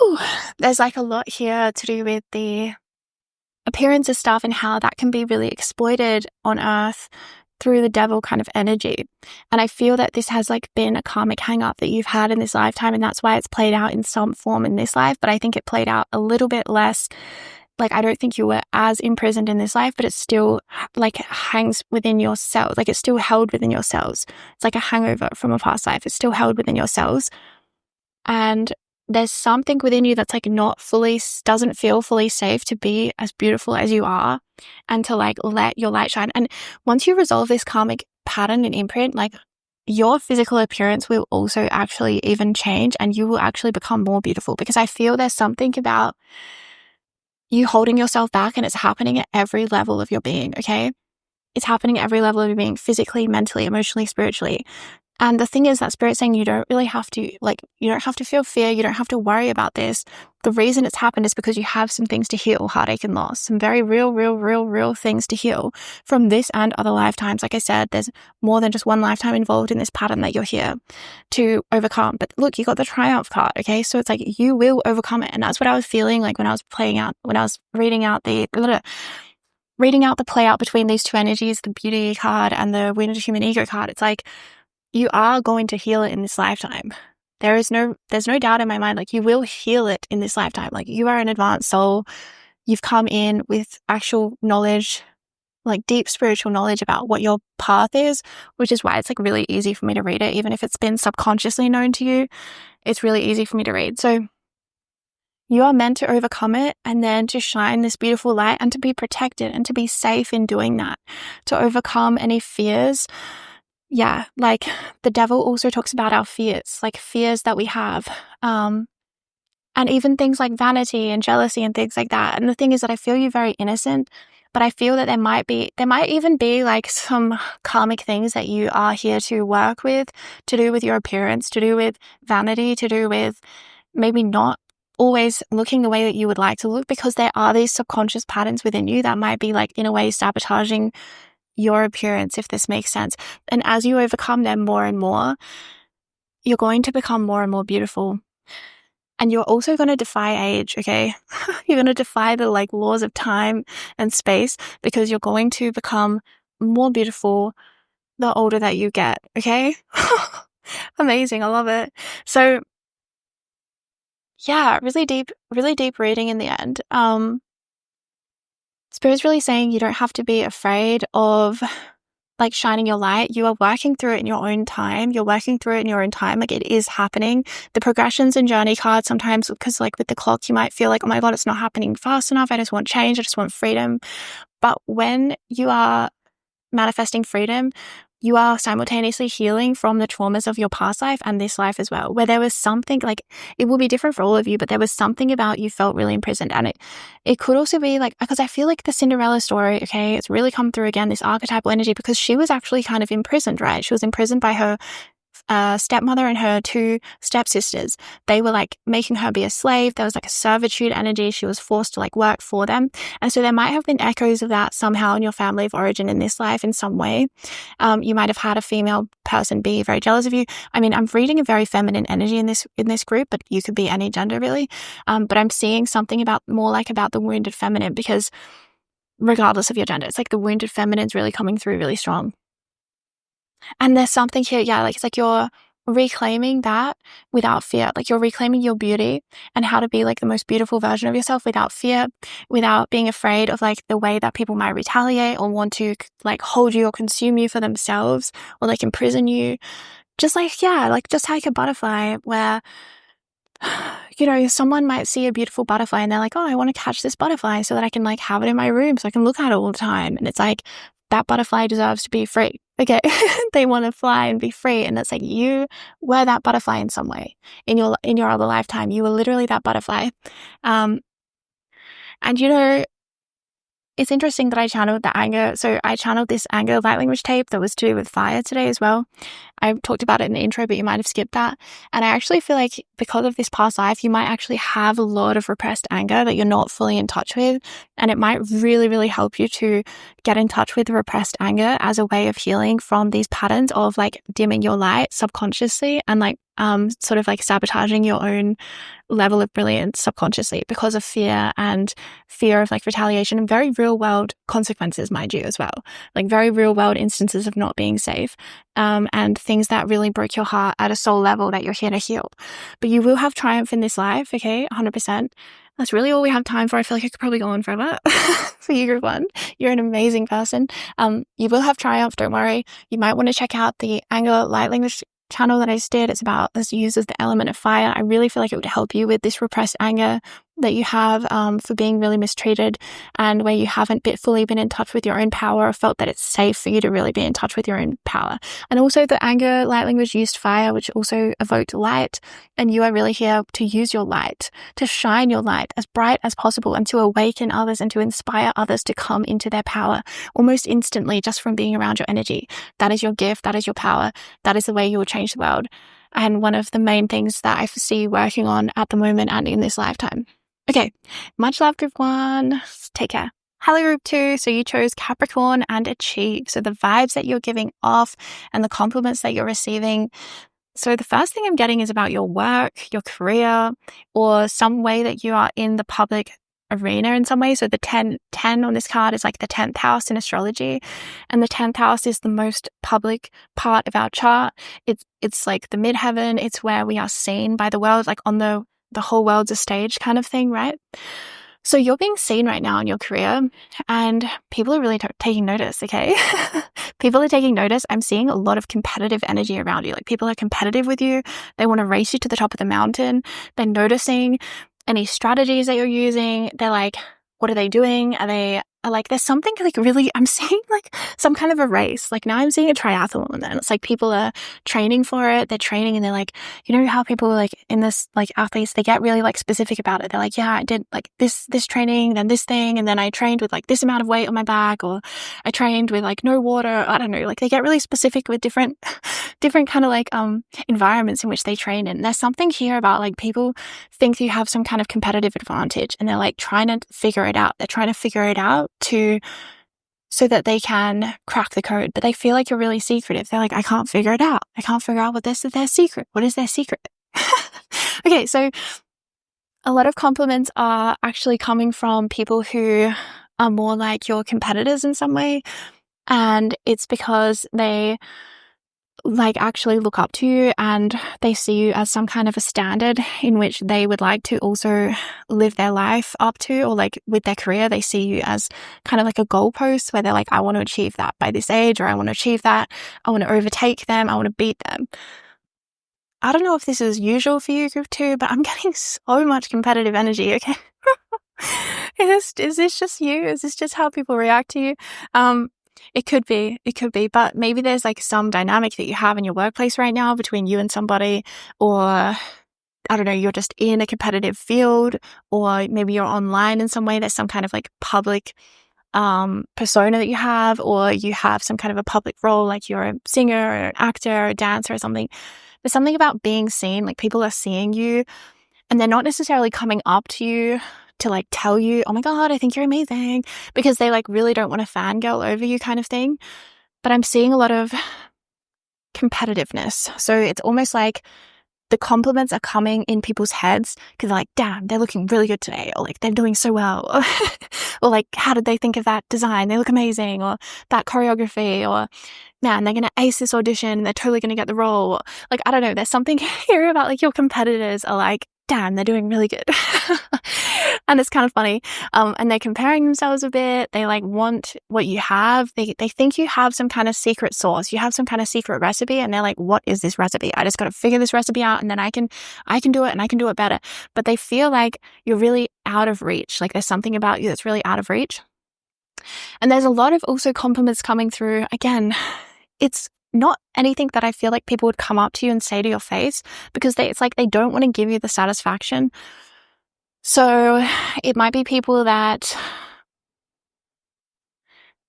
Ooh, there's like a lot here to do with the appearances stuff and how that can be really exploited on earth through the devil kind of energy. And I feel that this has like been a karmic hang up that you've had in this lifetime, and that's why it's played out in some form in this life. But I think it played out a little bit less. Like, I don't think you were as imprisoned in this life, but it still like hangs within your cells. Like, it's still held within your cells. It's like a hangover from a past life. It's still held within your cells. And there's something within you that's like not fully, doesn't feel fully safe to be as beautiful as you are and to like let your light shine. And once you resolve this karmic pattern and imprint, like your physical appearance will also actually even change, and you will actually become more beautiful, because I feel there's something about you holding yourself back, and it's happening at every level of your being, okay? It's happening at every level of your being, physically, mentally, emotionally, spiritually. And the thing is that Spirit's saying you don't really have to, like, you don't have to feel fear. You don't have to worry about this. The reason it's happened is because you have some things to heal, heartache and loss, some very real things to heal from this and other lifetimes. Like I said, there's more than just one lifetime involved in this pattern that you're here to overcome. But look, you got the triumph card, okay? So it's like you will overcome it. And that's what I was feeling like when I was reading out the play out between these two energies, the beauty card and the wounded human ego card. It's like, you are going to heal it in this lifetime. There's no doubt in my mind, like, you will heal it in this lifetime. Like, you are an advanced soul. You've come in with actual knowledge, like deep spiritual knowledge about what your path is, which is why it's like really easy for me to read it. Even if it's been subconsciously known to you, it's really easy for me to read. So you are meant to overcome it and then to shine this beautiful light and to be protected and to be safe in doing that, to overcome any fears. Yeah, like the devil also talks about our fears, like fears that we have. And even things like vanity and jealousy and things like that. And the thing is that I feel you very innocent, but I feel that there might even be like some karmic things that you are here to work with, to do with your appearance, to do with vanity, to do with maybe not always looking the way that you would like to look, because there are these subconscious patterns within you that might be like in a way sabotaging your appearance, if this makes sense. And as you overcome them more and more, you're going to become more and more beautiful. And you're also going to defy age, okay? You're going to defy the like laws of time and space, because you're going to become more beautiful the older that you get, okay? Amazing. I love it. So yeah, really deep reading in the end. Spirit's really saying you don't have to be afraid of like shining your light. You are working through it in your own time. You're working through it in your own time. Like, it is happening. The progressions and journey cards sometimes, because like with the clock, you might feel like, oh my God, it's not happening fast enough. I just want change. I just want freedom. But when you are manifesting freedom, you are simultaneously healing from the traumas of your past life and this life as well, where there was something, like, it will be different for all of you, but there was something about you felt really imprisoned. And it could also be like, because I feel like the Cinderella story, okay, it's really come through again, this archetypal energy, because she was actually kind of imprisoned, right? She was imprisoned by her stepmother and her two stepsisters. They were like making her be a slave. There was like a servitude energy. She was forced to like work for them. And so there might have been echoes of that somehow in your family of origin in this life in some way. You might have had a female person be very jealous of you. I mean, I'm reading a very feminine energy in this group, but you could be any gender really. But I'm seeing something about the wounded feminine, because regardless of your gender, it's like the wounded feminine's really coming through really strong. And there's something here, yeah, like it's like you're reclaiming that without fear. Like, you're reclaiming your beauty and how to be like the most beautiful version of yourself without fear, without being afraid of like the way that people might retaliate or want to like hold you or consume you for themselves, or like imprison you. Just like, yeah, like just like a butterfly where, you know, someone might see a beautiful butterfly and they're like, oh, I want to catch this butterfly so that I can like have it in my room so I can look at it all the time. And it's like, that butterfly deserves to be free. Okay. They want to fly and be free. And it's like, you were that butterfly in some way in your other lifetime. You were literally that butterfly. And you know, it's interesting that I channeled the anger. So I channeled this anger light language tape that was to do with fire today as well. I talked about it in the intro, but you might have skipped that. And I actually feel like because of this past life, you might actually have a lot of repressed anger that you're not fully in touch with. And it might really, really help you to get in touch with repressed anger as a way of healing from these patterns of like dimming your light subconsciously and like sort of like sabotaging your own level of brilliance subconsciously because of fear of like retaliation and very real world consequences, mind you, as well. Like very real world instances of not being safe, and things that really broke your heart at a soul level that you're here to heal. But you will have triumph in this life, okay? 100%. That's really all we have time for. I feel like I could probably go on forever. For you, group one, you're an amazing person. You will have triumph, don't worry. You might want to check out the anger light language channel that I just did. It uses the element of fire. I really feel like it would help you with this repressed anger that you have for being really mistreated, and where you haven't fully been in touch with your own power or felt that it's safe for you to really be in touch with your own power. And also the anger light language used fire, which also evoked light, and you are really here to use your light, to shine your light as bright as possible, and to awaken others and to inspire others to come into their power almost instantly just from being around your energy. That is your gift. That is your power. That is the way you will change the world. And one of the main things that I foresee working on at the moment and in this lifetime. Okay, much love, group one. Take care. Hello, group two. So you chose Capricorn and Achieve. So the vibes that you're giving off and the compliments that you're receiving. So the first thing I'm getting is about your work, your career, or some way that you are in the public arena in some way. So the 10 on this card is like the 10th house in astrology, and the 10th house is the most public part of our chart. It's like the midheaven. It's where we are seen by the world, like on the whole world's a stage kind of thing, right? So you're being seen right now in your career, and people are really taking notice, okay? People are taking notice. I'm seeing a lot of competitive energy around you. Like, people are competitive with you. They want to race you to the top of the mountain. They're noticing any strategies that you're using. They're like, what are they doing? Like, there's something like really, I'm seeing like some kind of a race. Like, now I'm seeing a triathlon, and it's like people are training for it. They're training, and they're like, you know how people like in this, like athletes, they get really like specific about it. They're like, yeah, I did like this training, then this thing, and then I trained with like this amount of weight on my back, or I trained with like no water. I don't know. Like, they get really specific with different kind of like environments in which they train in. And there's something here about like people think you have some kind of competitive advantage, and they're like trying to figure it out. They're trying to figure it out so that they can crack the code, but they feel like you're really secretive. They're like, I can't figure it out. I can't figure out what this is their secret. What is their secret? Okay, so a lot of compliments are actually coming from people who are more like your competitors in some way, and it's because they like actually look up to you, and they see you as some kind of a standard in which they would like to also live their life up to, or like with their career, they see you as kind of like a goalpost where they're like, I want to achieve that by this age, or I want to achieve that. I want to overtake them. I want to beat them. I don't know if this is usual for you, group 2, but I'm getting so much competitive energy, okay? Is this just you? Is this just how people react to you? It could be, but maybe there's like some dynamic that you have in your workplace right now between you and somebody, or I don't know, you're just in a competitive field, or maybe you're online in some way. There's some kind of like public persona that you have, or you have some kind of a public role, like you're a singer or an actor or a dancer or something. There's something about being seen, like people are seeing you, and they're not necessarily coming up to you to like tell you, oh my God, I think you're amazing, because they like really don't want to fangirl over you kind of thing. But I'm seeing a lot of competitiveness. So it's almost like the compliments are coming in people's heads because they're like, damn, they're looking really good today, or like they're doing so well, or like, how did they think of that design? They look amazing, or that choreography, or man, they're going to ace this audition and they're totally going to get the role. Like, I don't know, there's something here about like your competitors are like, damn, they're doing really good. And it's kind of funny. And they're comparing themselves a bit. They like want what you have. They think you have some kind of secret sauce. You have some kind of secret recipe, and they're like, what is this recipe? I just got to figure this recipe out, and then I can do it, and I can do it better. But they feel like you're really out of reach. Like, there's something about you that's really out of reach. And there's a lot of also compliments coming through. Again, it's not anything that I feel like people would come up to you and say to your face, because it's like they don't want to give you the satisfaction. So it might be people that,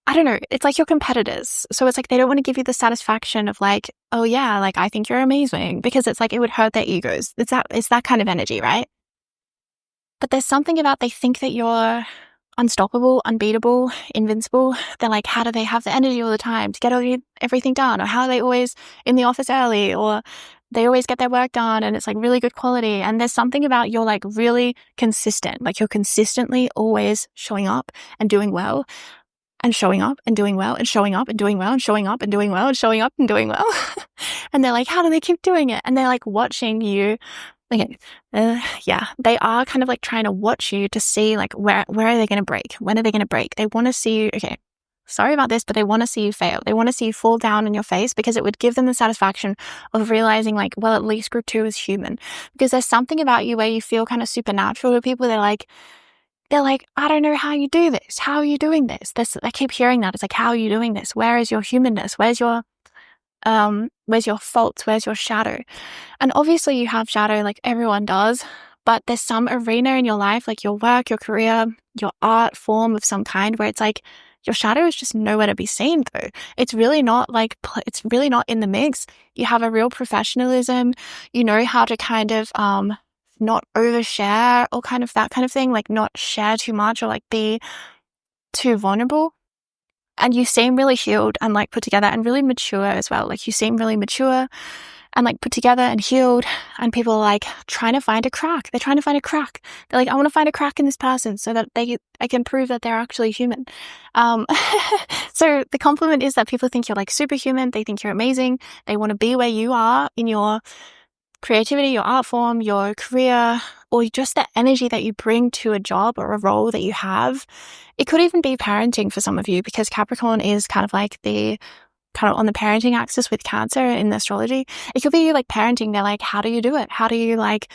I don't know, it's like your competitors. So it's like they don't want to give you the satisfaction of like, oh yeah, like I think you're amazing, because it's like it would hurt their egos. It's that kind of energy, right? But there's something about they think that you're unstoppable, unbeatable, invincible. They're like, how do they have the energy all the time to get everything done? Or how are they always in the office early? Or they always get their work done and it's like really good quality. And there's something about you're like really consistent. Like, you're consistently always showing up and doing well, and showing up and doing well, and showing up and doing well, and showing up and doing well, and showing up and doing well. And they're like, how do they keep doing it? And they're like watching you. Okay, yeah, they are kind of like trying to watch you to see like where are they going to break? When are they going to break? They want to see you, okay, sorry about this, but they want to see you fail. They want to see you fall down on your face, because it would give them the satisfaction of realizing like, well, at least group 2 is human. Because there's something about you where you feel kind of supernatural to people. They're like, I don't know how you do this. How are you doing this? I keep hearing that. It's like, how are you doing this? Where is your humanness? Where's your faults? Where's your shadow? And obviously you have shadow, like everyone does, but there's some arena in your life, like your work, your career, your art form of some kind, where it's like your shadow is just nowhere to be seen though. It's really not in the mix. You have a real professionalism. You know how to kind of not overshare, or kind of that kind of thing, like not share too much, or like be too vulnerable. And you seem really healed and like put together, and really mature as well. Like, you seem really mature, and like put together and healed, and people are like trying to find a crack. They're trying to find a crack. They're like, I want to find a crack in this person so that I can prove that they're actually human. So the compliment is that people think you're like superhuman. They think you're amazing. They want to be where you are in your creativity, your art form, your career, or just the energy that you bring to a job or a role that you have. It could even be parenting for some of you, because Capricorn is kind of like the kind of on the parenting axis with Cancer in astrology. It could be like parenting. They're like, how do you do it? How do you like,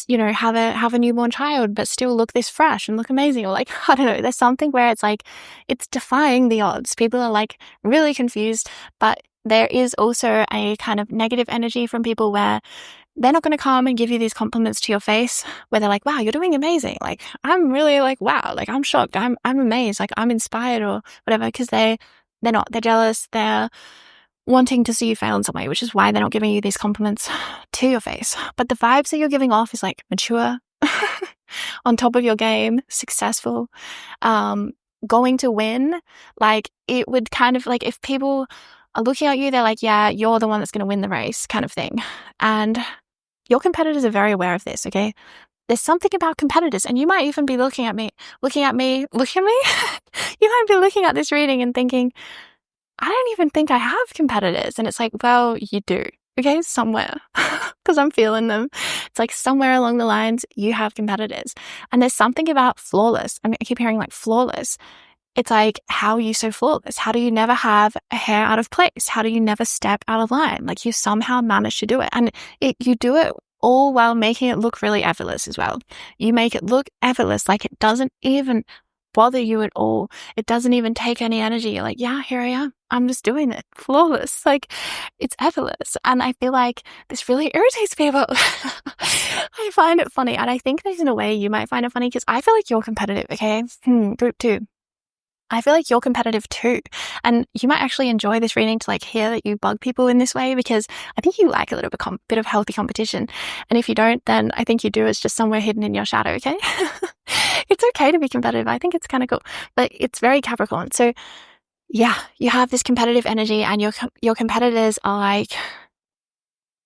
you know, have a newborn child but still look this fresh and look amazing? Or like, I don't know, there's something where it's like, it's defying the odds. People are like really confused, but there is also a kind of negative energy from people where they're not going to come and give you these compliments to your face where they're like, wow, you're doing amazing. Like, I'm really like, wow, like I'm shocked. I'm amazed. Like I'm inspired or whatever, because they're not. They're jealous. They're wanting to see you fail in some way, which is why they're not giving you these compliments to your face. But the vibes that you're giving off is like mature, on top of your game, successful, going to win. Like it would kind of like, if people are looking at you, they're like, yeah, you're the one that's going to win the race kind of thing. And your competitors are very aware of this, okay? There's something about competitors, and you might even be looking at me. You might be looking at this reading and thinking, I don't even think I have competitors. And it's like, well, you do, okay? Somewhere, because I'm feeling them. It's like somewhere along the lines, you have competitors. And there's something about flawless. I mean, I keep hearing like flawless. It's like, how are you so flawless? How do you never have a hair out of place? How do you never step out of line? Like you somehow manage to do it. And you do it all while making it look really effortless as well. You make it look effortless, like it doesn't even bother you at all. It doesn't even take any energy. You're like, yeah, here I am. I'm just doing it. Flawless. Like it's effortless. And I feel like this really irritates people. I find it funny. And I think there's in a way you might find it funny because I feel like you're competitive, okay? Group 2. I feel like you're competitive too. And you might actually enjoy this reading to like hear that you bug people in this way, because I think you like a little bit of healthy competition. And if you don't, then I think you do. It's just somewhere hidden in your shadow, okay? It's okay to be competitive. I think it's kind of cool, but it's very Capricorn. So yeah, you have this competitive energy, and your competitors are like,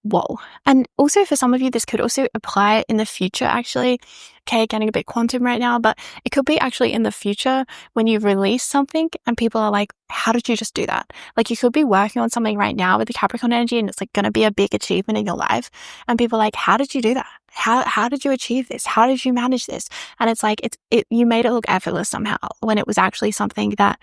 whoa. And also for some of you, this could also apply in the future, actually. Okay, getting a bit quantum right now, but it could be actually in the future when you release something and people are like, how did you just do that? Like you could be working on something right now with the Capricorn energy and it's like going to be a big achievement in your life. And people are like, how did you do that? How did you achieve this? How did you manage this? And it's like, you made it look effortless somehow when it was actually something that,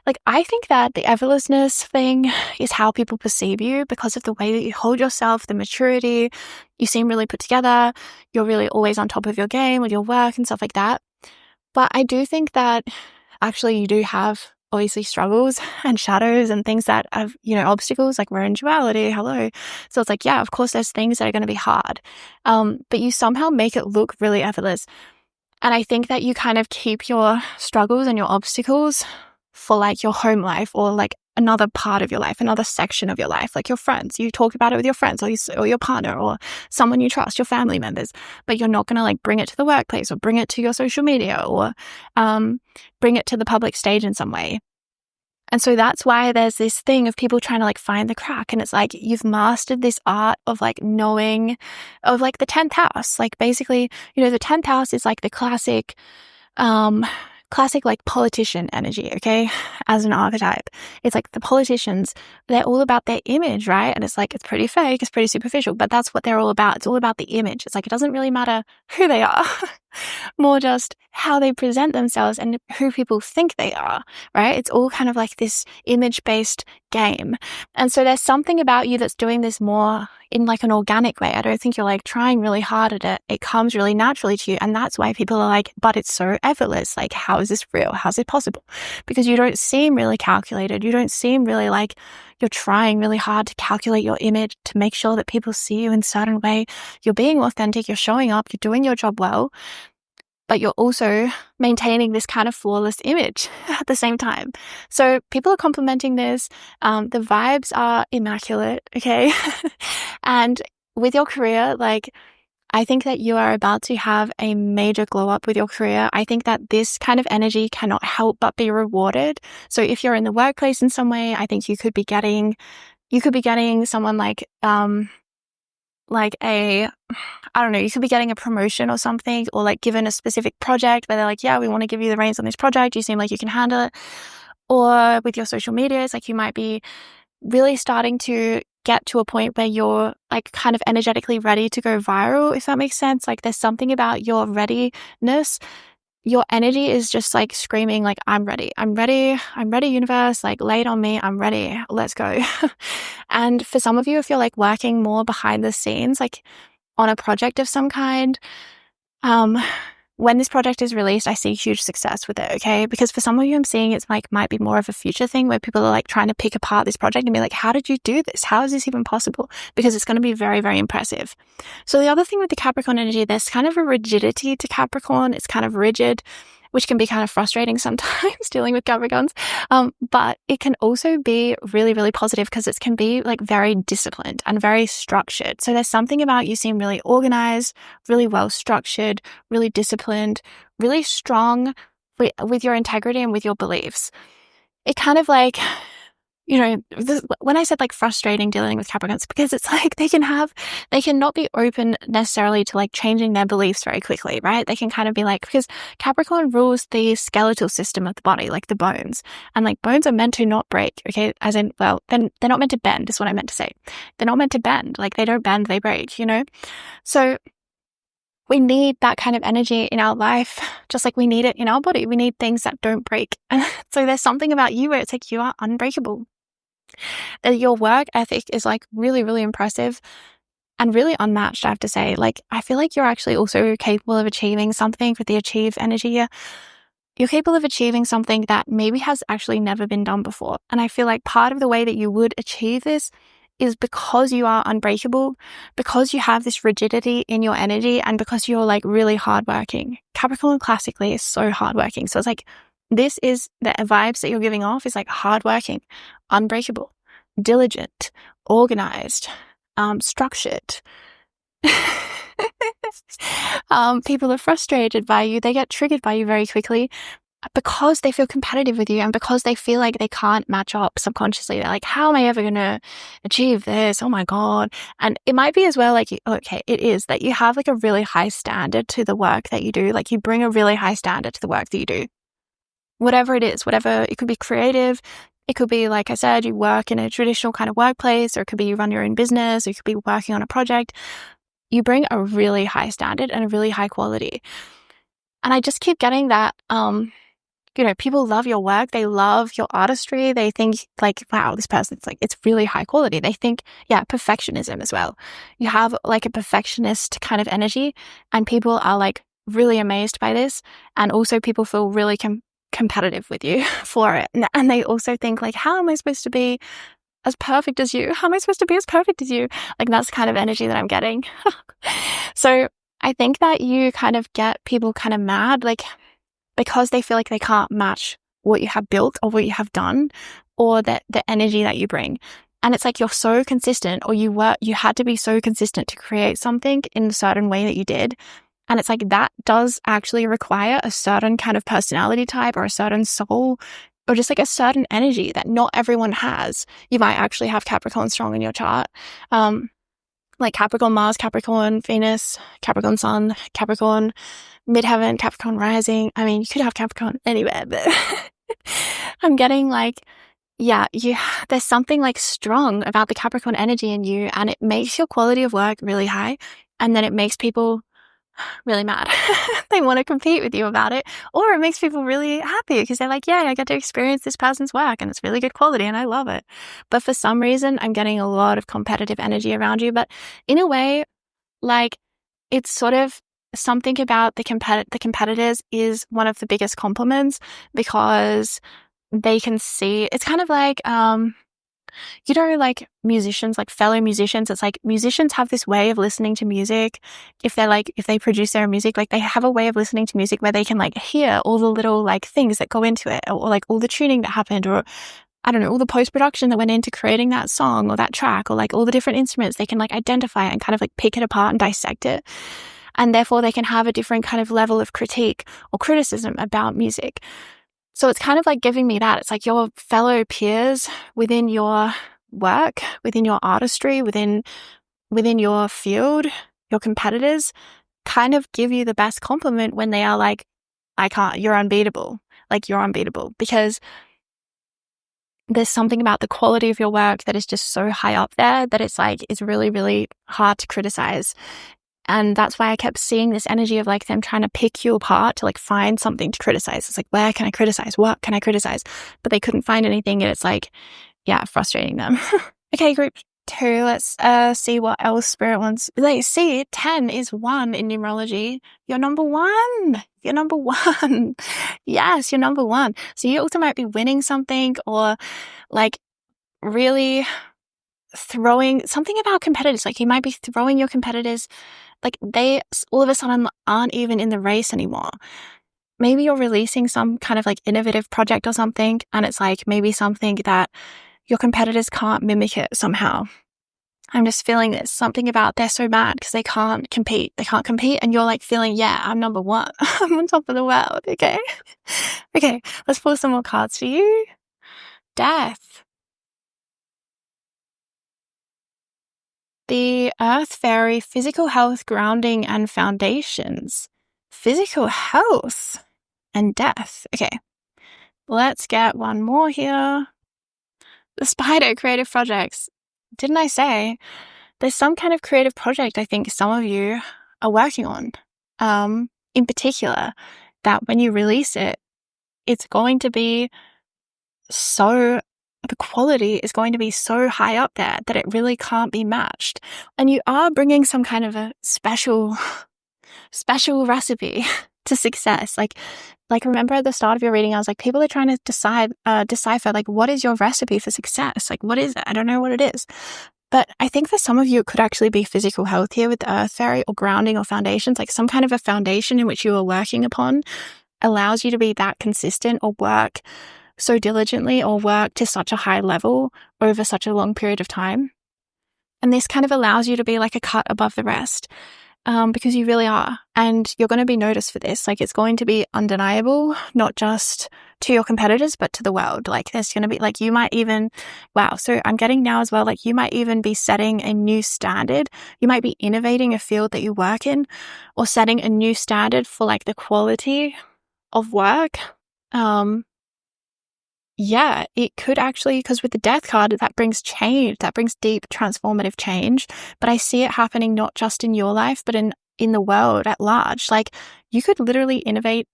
like, I think that the effortlessness thing is how people perceive you because of the way that you hold yourself, the maturity. You seem really put together. You're really always on top of your game with your work and stuff like that. But I do think that actually you do have obviously struggles and shadows and things that have, obstacles, like we're in duality, hello. So it's like, yeah, of course there's things that are going to be hard. But you somehow make it look really effortless. And I think that you kind of keep your struggles and your obstacles for like your home life or like another part of your life, another section of your life, like your friends. You talk about it with your friends or your partner or someone you trust, your family members, but you're not going to like bring it to the workplace or bring it to your social media or bring it to the public stage in some way. And so that's why there's this thing of people trying to like find the crack. And it's like, you've mastered this art of like knowing of like the 10th house. Like basically, the 10th house is like the classic like politician energy, okay? As an archetype. It's like the politicians, they're all about their image, right? And it's like, it's pretty fake, it's pretty superficial, but that's what they're all about. It's all about the image. It's like, it doesn't really matter who they are, more just how they present themselves and who people think they are, right? It's all kind of like this image-based game. And so there's something about you that's doing this more in like an organic way. I don't think you're like trying really hard at it. It comes really naturally to you. And that's why people are like, but it's so effortless. Like, how is this real? How's it possible? Because you don't seem really calculated. You don't seem really like you're trying really hard to calculate your image to make sure that people see you in a certain way. You're being authentic. You're showing up. You're doing your job well. But you're also maintaining this kind of flawless image at the same time. So people are complimenting this. The vibes are immaculate, okay? And with your career, like, I think that you are about to have a major glow up with your career. I think that this kind of energy cannot help but be rewarded. So if you're in the workplace in some way, I think you could be getting someone like, like I don't know, you could be getting a promotion or something, or like given a specific project where they're like, yeah, we want to give you the reins on this project. You seem like you can handle it. Or with your social media, it's like you might be really starting to get to a point where you're like kind of energetically ready to go viral, if that makes sense. Like there's something about your readiness. Your energy is just like screaming like, I'm ready, universe, like lay it on me, I'm ready, let's go. And for some of you, if you're like working more behind the scenes, like on a project of some kind, when this project is released, I see huge success with it, okay? Because for some of you, I'm seeing it's like might be more of a future thing where people are like trying to pick apart this project and be like, how did you do this? How is this even possible? Because it's going to be very, very impressive. So the other thing with the Capricorn energy, there's kind of a rigidity to Capricorn. It's kind of rigid, which can be kind of frustrating sometimes dealing with Capricorns. But it can also be really, really positive because it can be like very disciplined and very structured. So there's something about you seem really organized, really well structured, really disciplined, really strong with your integrity and with your beliefs. It kind of like, you know, when I said like frustrating dealing with Capricorns, because it's like they can not be open necessarily to like changing their beliefs very quickly, right? They can kind of be like, because Capricorn rules the skeletal system of the body, like the bones, and like bones are meant to not break, okay? As in, well, then they're not meant to bend is what I meant to say. They're not meant to bend. Like they don't bend, they break, you know? So we need that kind of energy in our life, just like we need it in our body. We need things that don't break. So there's something about you where it's like you are unbreakable. That your work ethic is like really, really impressive and really unmatched, I have to say. Like, I feel like you're actually also capable of achieving something with the achieve energy here. You're capable of achieving something that maybe has actually never been done before. And I feel like part of the way that you would achieve this is because you are unbreakable, because you have this rigidity in your energy, and because you're like really hardworking. Capricorn classically is so hardworking. So it's like, this is the vibes that you're giving off is like hardworking, unbreakable, diligent, organized, structured. People are frustrated by you. They get triggered by you very quickly because they feel competitive with you and because they feel like they can't match up subconsciously. They're like, how am I ever going to achieve this? Oh my God. And it might be as well, like, okay, it is that you have like a really high standard to the work that you do. Like you bring a really high standard to the work that you do. Whatever it is, it could be creative. It could be, like I said, you work in a traditional kind of workplace, or it could be you run your own business, or you could be working on a project. You bring a really high standard and a really high quality. And I just keep getting that, you know, people love your work. They love your artistry. They think like, wow, this person's like, it's really high quality. They think, yeah, perfectionism as well. You have like a perfectionist kind of energy, and people are like really amazed by this. And also people feel really competitive with you for it. And they also think like, how am I supposed to be as perfect as you? How am I supposed to be as perfect as you? Like that's the kind of energy that I'm getting. So I think that you kind of get people kind of mad, like because they feel like they can't match what you have built or what you have done or the energy that you bring. And it's like you're so consistent, or you had to be so consistent to create something in a certain way that you did. And it's like that does actually require a certain kind of personality type or a certain soul or just like a certain energy that not everyone has. You might actually have Capricorn strong in your chart. Like Capricorn Mars, Capricorn Venus, Capricorn Sun, Capricorn Midheaven, Capricorn Rising. I mean, you could have Capricorn anywhere, but I'm getting like, yeah, there's something like strong about the Capricorn energy in you, and it makes your quality of work really high, and then it makes people really mad. They want to compete with you about it, or it makes people really happy because they're like, yeah, I get to experience this person's work and it's really good quality and I love it. But for some reason, I'm getting a lot of competitive energy around you. But in a way, like it's sort of something about the competitors is one of the biggest compliments, because they can see, it's kind of like, you know, like musicians, like fellow musicians, it's like musicians have this way of listening to music. If they produce their own music, like they have a way of listening to music where they can like hear all the little like things that go into it, or like all the tuning that happened, or I don't know, all the post-production that went into creating that song or that track, or like all the different instruments. They can like identify it and kind of like pick it apart and dissect it. And therefore they can have a different kind of level of critique or criticism about music. So it's kind of like giving me that. It's like your fellow peers within your work, within your artistry, within within your field, your competitors kind of give you the best compliment when they are like, you're unbeatable. Like, you're unbeatable, because there's something about the quality of your work that is just so high up there that it's like, it's really, really hard to criticize. And that's why I kept seeing this energy of like them trying to pick you apart to like find something to criticize. It's like, where can I criticize? What can I criticize? But they couldn't find anything. And it's like, yeah, frustrating them. Okay, group 2, let's see what else Spirit wants. Like, see, 10 is 1 in numerology. You're number 1. You're number 1. Yes, you're number 1. So you also might be winning something, or like really throwing something about competitors. Like, you might be throwing your competitors, like they all of a sudden aren't even in the race anymore. Maybe you're releasing some kind of like innovative project or something, and it's like maybe something that your competitors can't mimic it somehow. I'm just feeling this, something about they're so mad because they can't compete. They can't compete, and you're like feeling, yeah, I'm number 1. I'm on top of the world, okay? Okay, let's pull some more cards for you. Death. The Earth Fairy, physical health, grounding, and foundations. Physical health and death. Okay, let's get one more here. The Spider, creative projects. Didn't I say there's some kind of creative project I think some of you are working on, in particular, that when you release it, it's going to be the quality is going to be so high up there that it really can't be matched. And you are bringing some kind of a special recipe to success. Like remember at the start of your reading, I was like, people are trying to decipher, like, what is your recipe for success? Like, what is it? I don't know what it is. But I think for some of you, it could actually be physical health here with the Earth Fairy, or grounding, or foundations, like some kind of a foundation in which you are working upon allows you to be that consistent, or work so diligently, or work to such a high level over such a long period of time. And this kind of allows you to be like a cut above the rest, because you really are. And you're going to be noticed for this. Like, it's going to be undeniable, not just to your competitors, but to the world. Like, there's going to be, like, you might even, wow. So I'm getting now as well, like, you might even be setting a new standard. You might be innovating a field that you work in, or setting a new standard for like the quality of work. Yeah, it could actually, because with the Death card, that brings change, that brings deep transformative change. But I see it happening not just in your life, but in the world at large. Like, you could literally innovate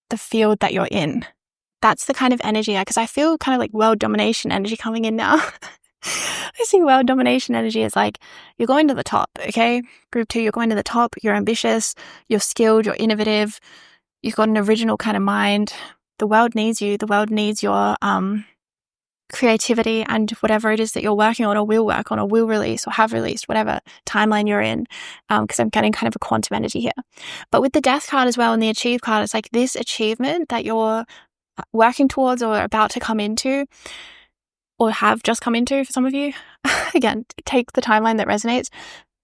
the field that you're in. That's the kind of energy, because I feel kind of like world domination energy coming in now. I see world domination energy as like, you're going to the top, okay? Group 2, you're going to the top, you're ambitious, you're skilled, you're innovative, you've got an original kind of mind. The world needs you. The world needs your creativity and whatever it is that you're working on, or will work on, or will release, or have released, whatever timeline you're in, because I'm getting kind of a quantum energy here. But with the Death card as well, and the Achieve card, it's like this achievement that you're working towards, or about to come into, or have just come into for some of you. Again, take the timeline that resonates.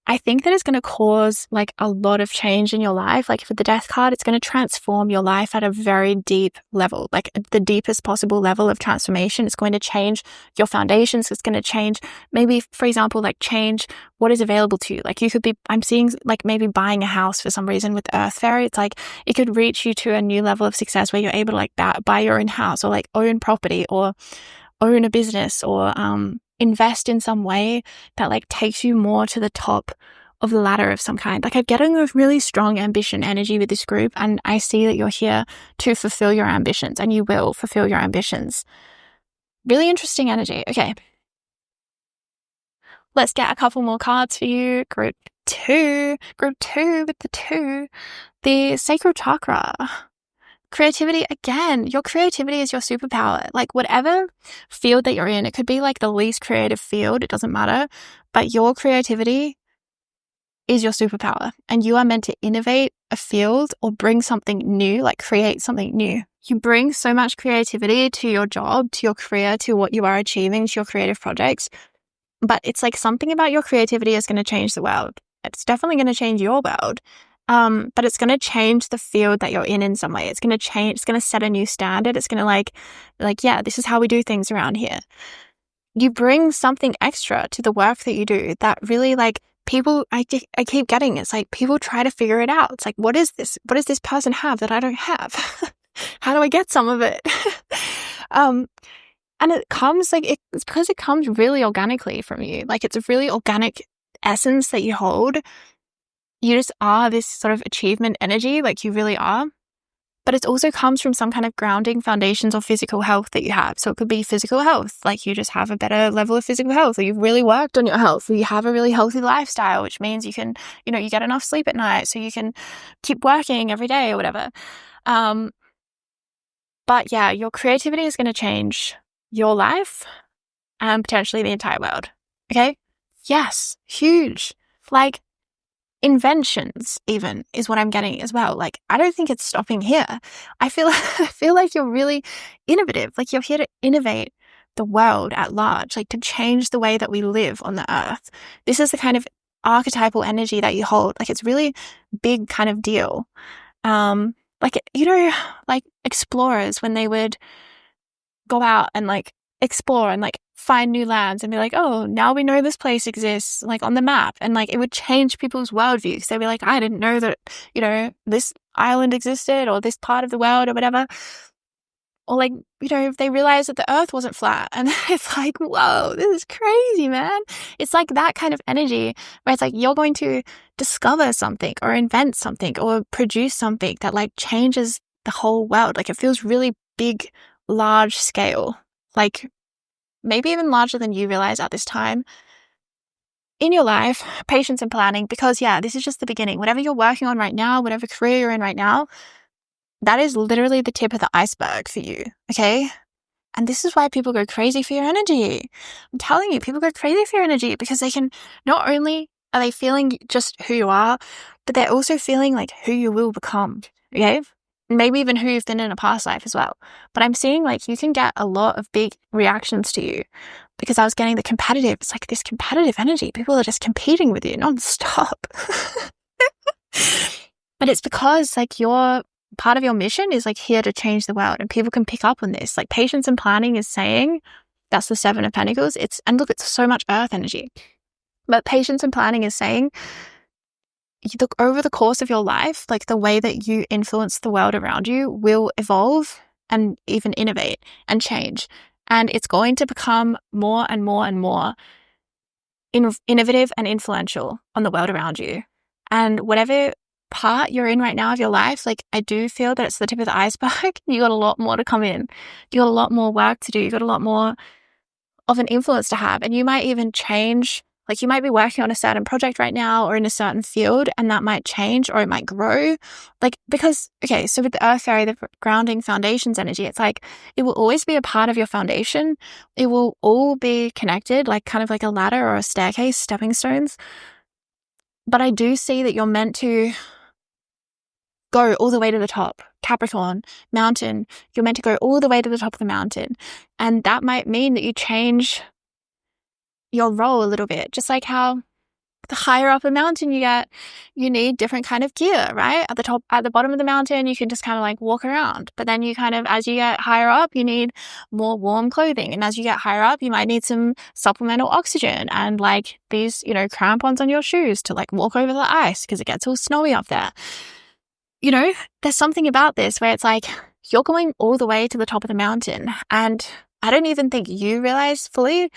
I think that it's going to cause like a lot of change in your life. Like, for the Death card, it's going to transform your life at a very deep level, like the deepest possible level of transformation. It's going to change your foundations. It's going to change, maybe, for example, like change what is available to you. Like, you could be, I'm seeing like maybe buying a house for some reason with Earth Fairy. It's like, it could reach you to a new level of success where you're able to like buy your own house, or like own property, or own a business, or invest in some way that like takes you more to the top of the ladder of some kind. Like, I'm getting a really strong ambition energy with this group, and I see that you're here to fulfill your ambitions, and you will fulfill your ambitions. Really interesting energy. Okay, let's get a couple more cards for you. Group 2 with the 2, the sacral chakra. Creativity, again, your creativity is your superpower. Like, whatever field that you're in, it could be like the least creative field, it doesn't matter, but your creativity is your superpower, and you are meant to innovate a field, or bring something new, like create something new. You bring so much creativity to your job, to your career, to what you are achieving, to your creative projects, but it's like something about your creativity is going to change the world. It's definitely going to change your world. But it's going to change the field that you're in some way. It's going to change, it's going to set a new standard. It's going to like, yeah, this is how we do things around here. You bring something extra to the work that you do that really like people, I keep getting, it's like people try to figure it out. It's like, what is this? What does this person have that I don't have? How do I get some of it? And it comes like, it's because it comes really organically from you. Like, it's a really organic essence that you hold. You just are this sort of achievement energy, like you really are. But it also comes from some kind of grounding foundations or physical health that you have. So it could be physical health, like you just have a better level of physical health, or you've really worked on your health, or you have a really healthy lifestyle, which means you can, you get enough sleep at night, so you can keep working every day or whatever. But yeah, your creativity is going to change your life and potentially the entire world. Okay? Yes, huge. Like, inventions even is what I'm getting as well. Like, I don't think it's stopping here. I feel like you're really innovative. Like, you're here to innovate the world at large, like to change the way that we live on the earth. This is the kind of archetypal energy that you hold. Like, it's really big kind of deal. Like, like explorers, when they would go out and like explore and like find new lands and be like, oh, now we know this place exists, like on the map. And like, it would change people's worldviews. They'd be like, I didn't know that, this island existed or this part of the world or whatever. Or like, if they realized that the earth wasn't flat, and it's like, whoa, this is crazy, man. It's like that kind of energy where it's like, you're going to discover something or invent something or produce something that like changes the whole world. Like, it feels really big, large scale, like maybe even larger than you realize at this time in your life. Patience and planning, because yeah, this is just the beginning. Whatever you're working on right now, whatever career you're in right now, that is literally the tip of the iceberg for you, okay? And this is why people go crazy for your energy. I'm telling you, people go crazy for your energy because they can, not only are they feeling just who you are, but they're also feeling like who you will become, okay? Maybe even who you've been in a past life as well. But I'm seeing like you can get a lot of big reactions to you because I was getting the competitive. It's like this competitive energy. People are just competing with you non-stop. But it's because like your part of your mission is like here to change the world, and people can pick up on this. Like, patience and planning is saying, that's the Seven of Pentacles. And look, it's so much earth energy. But patience and planning is saying, you look over the course of your life, like the way that you influence the world around you will evolve and even innovate and change. And it's going to become more and more and more innovative and influential on the world around you. And whatever part you're in right now of your life, like, I do feel that it's the tip of the iceberg. You got a lot more to come in. You got a lot more work to do. You got a lot more of an influence to have. And you might even change. Like, you might be working on a certain project right now or in a certain field, and that might change or it might grow. Like, because, okay, so with the earth fairy, the grounding foundations energy, it's like, it will always be a part of your foundation. It will all be connected, like kind of like a ladder or a staircase, stepping stones. But I do see that you're meant to go all the way to the top. Capricorn, mountain, you're meant to go all the way to the top of the mountain. And that might mean that you change your role a little bit, just like how the higher up a mountain you get, you need different kind of gear, right? At the bottom of the mountain, you can just kind of like walk around. But then you kind of, as you get higher up, you need more warm clothing. And as you get higher up, you might need some supplemental oxygen and like these, crampons on your shoes to like walk over the ice because it gets all snowy up there. There's something about this where it's like, you're going all the way to the top of the mountain. And I don't even think you realize fully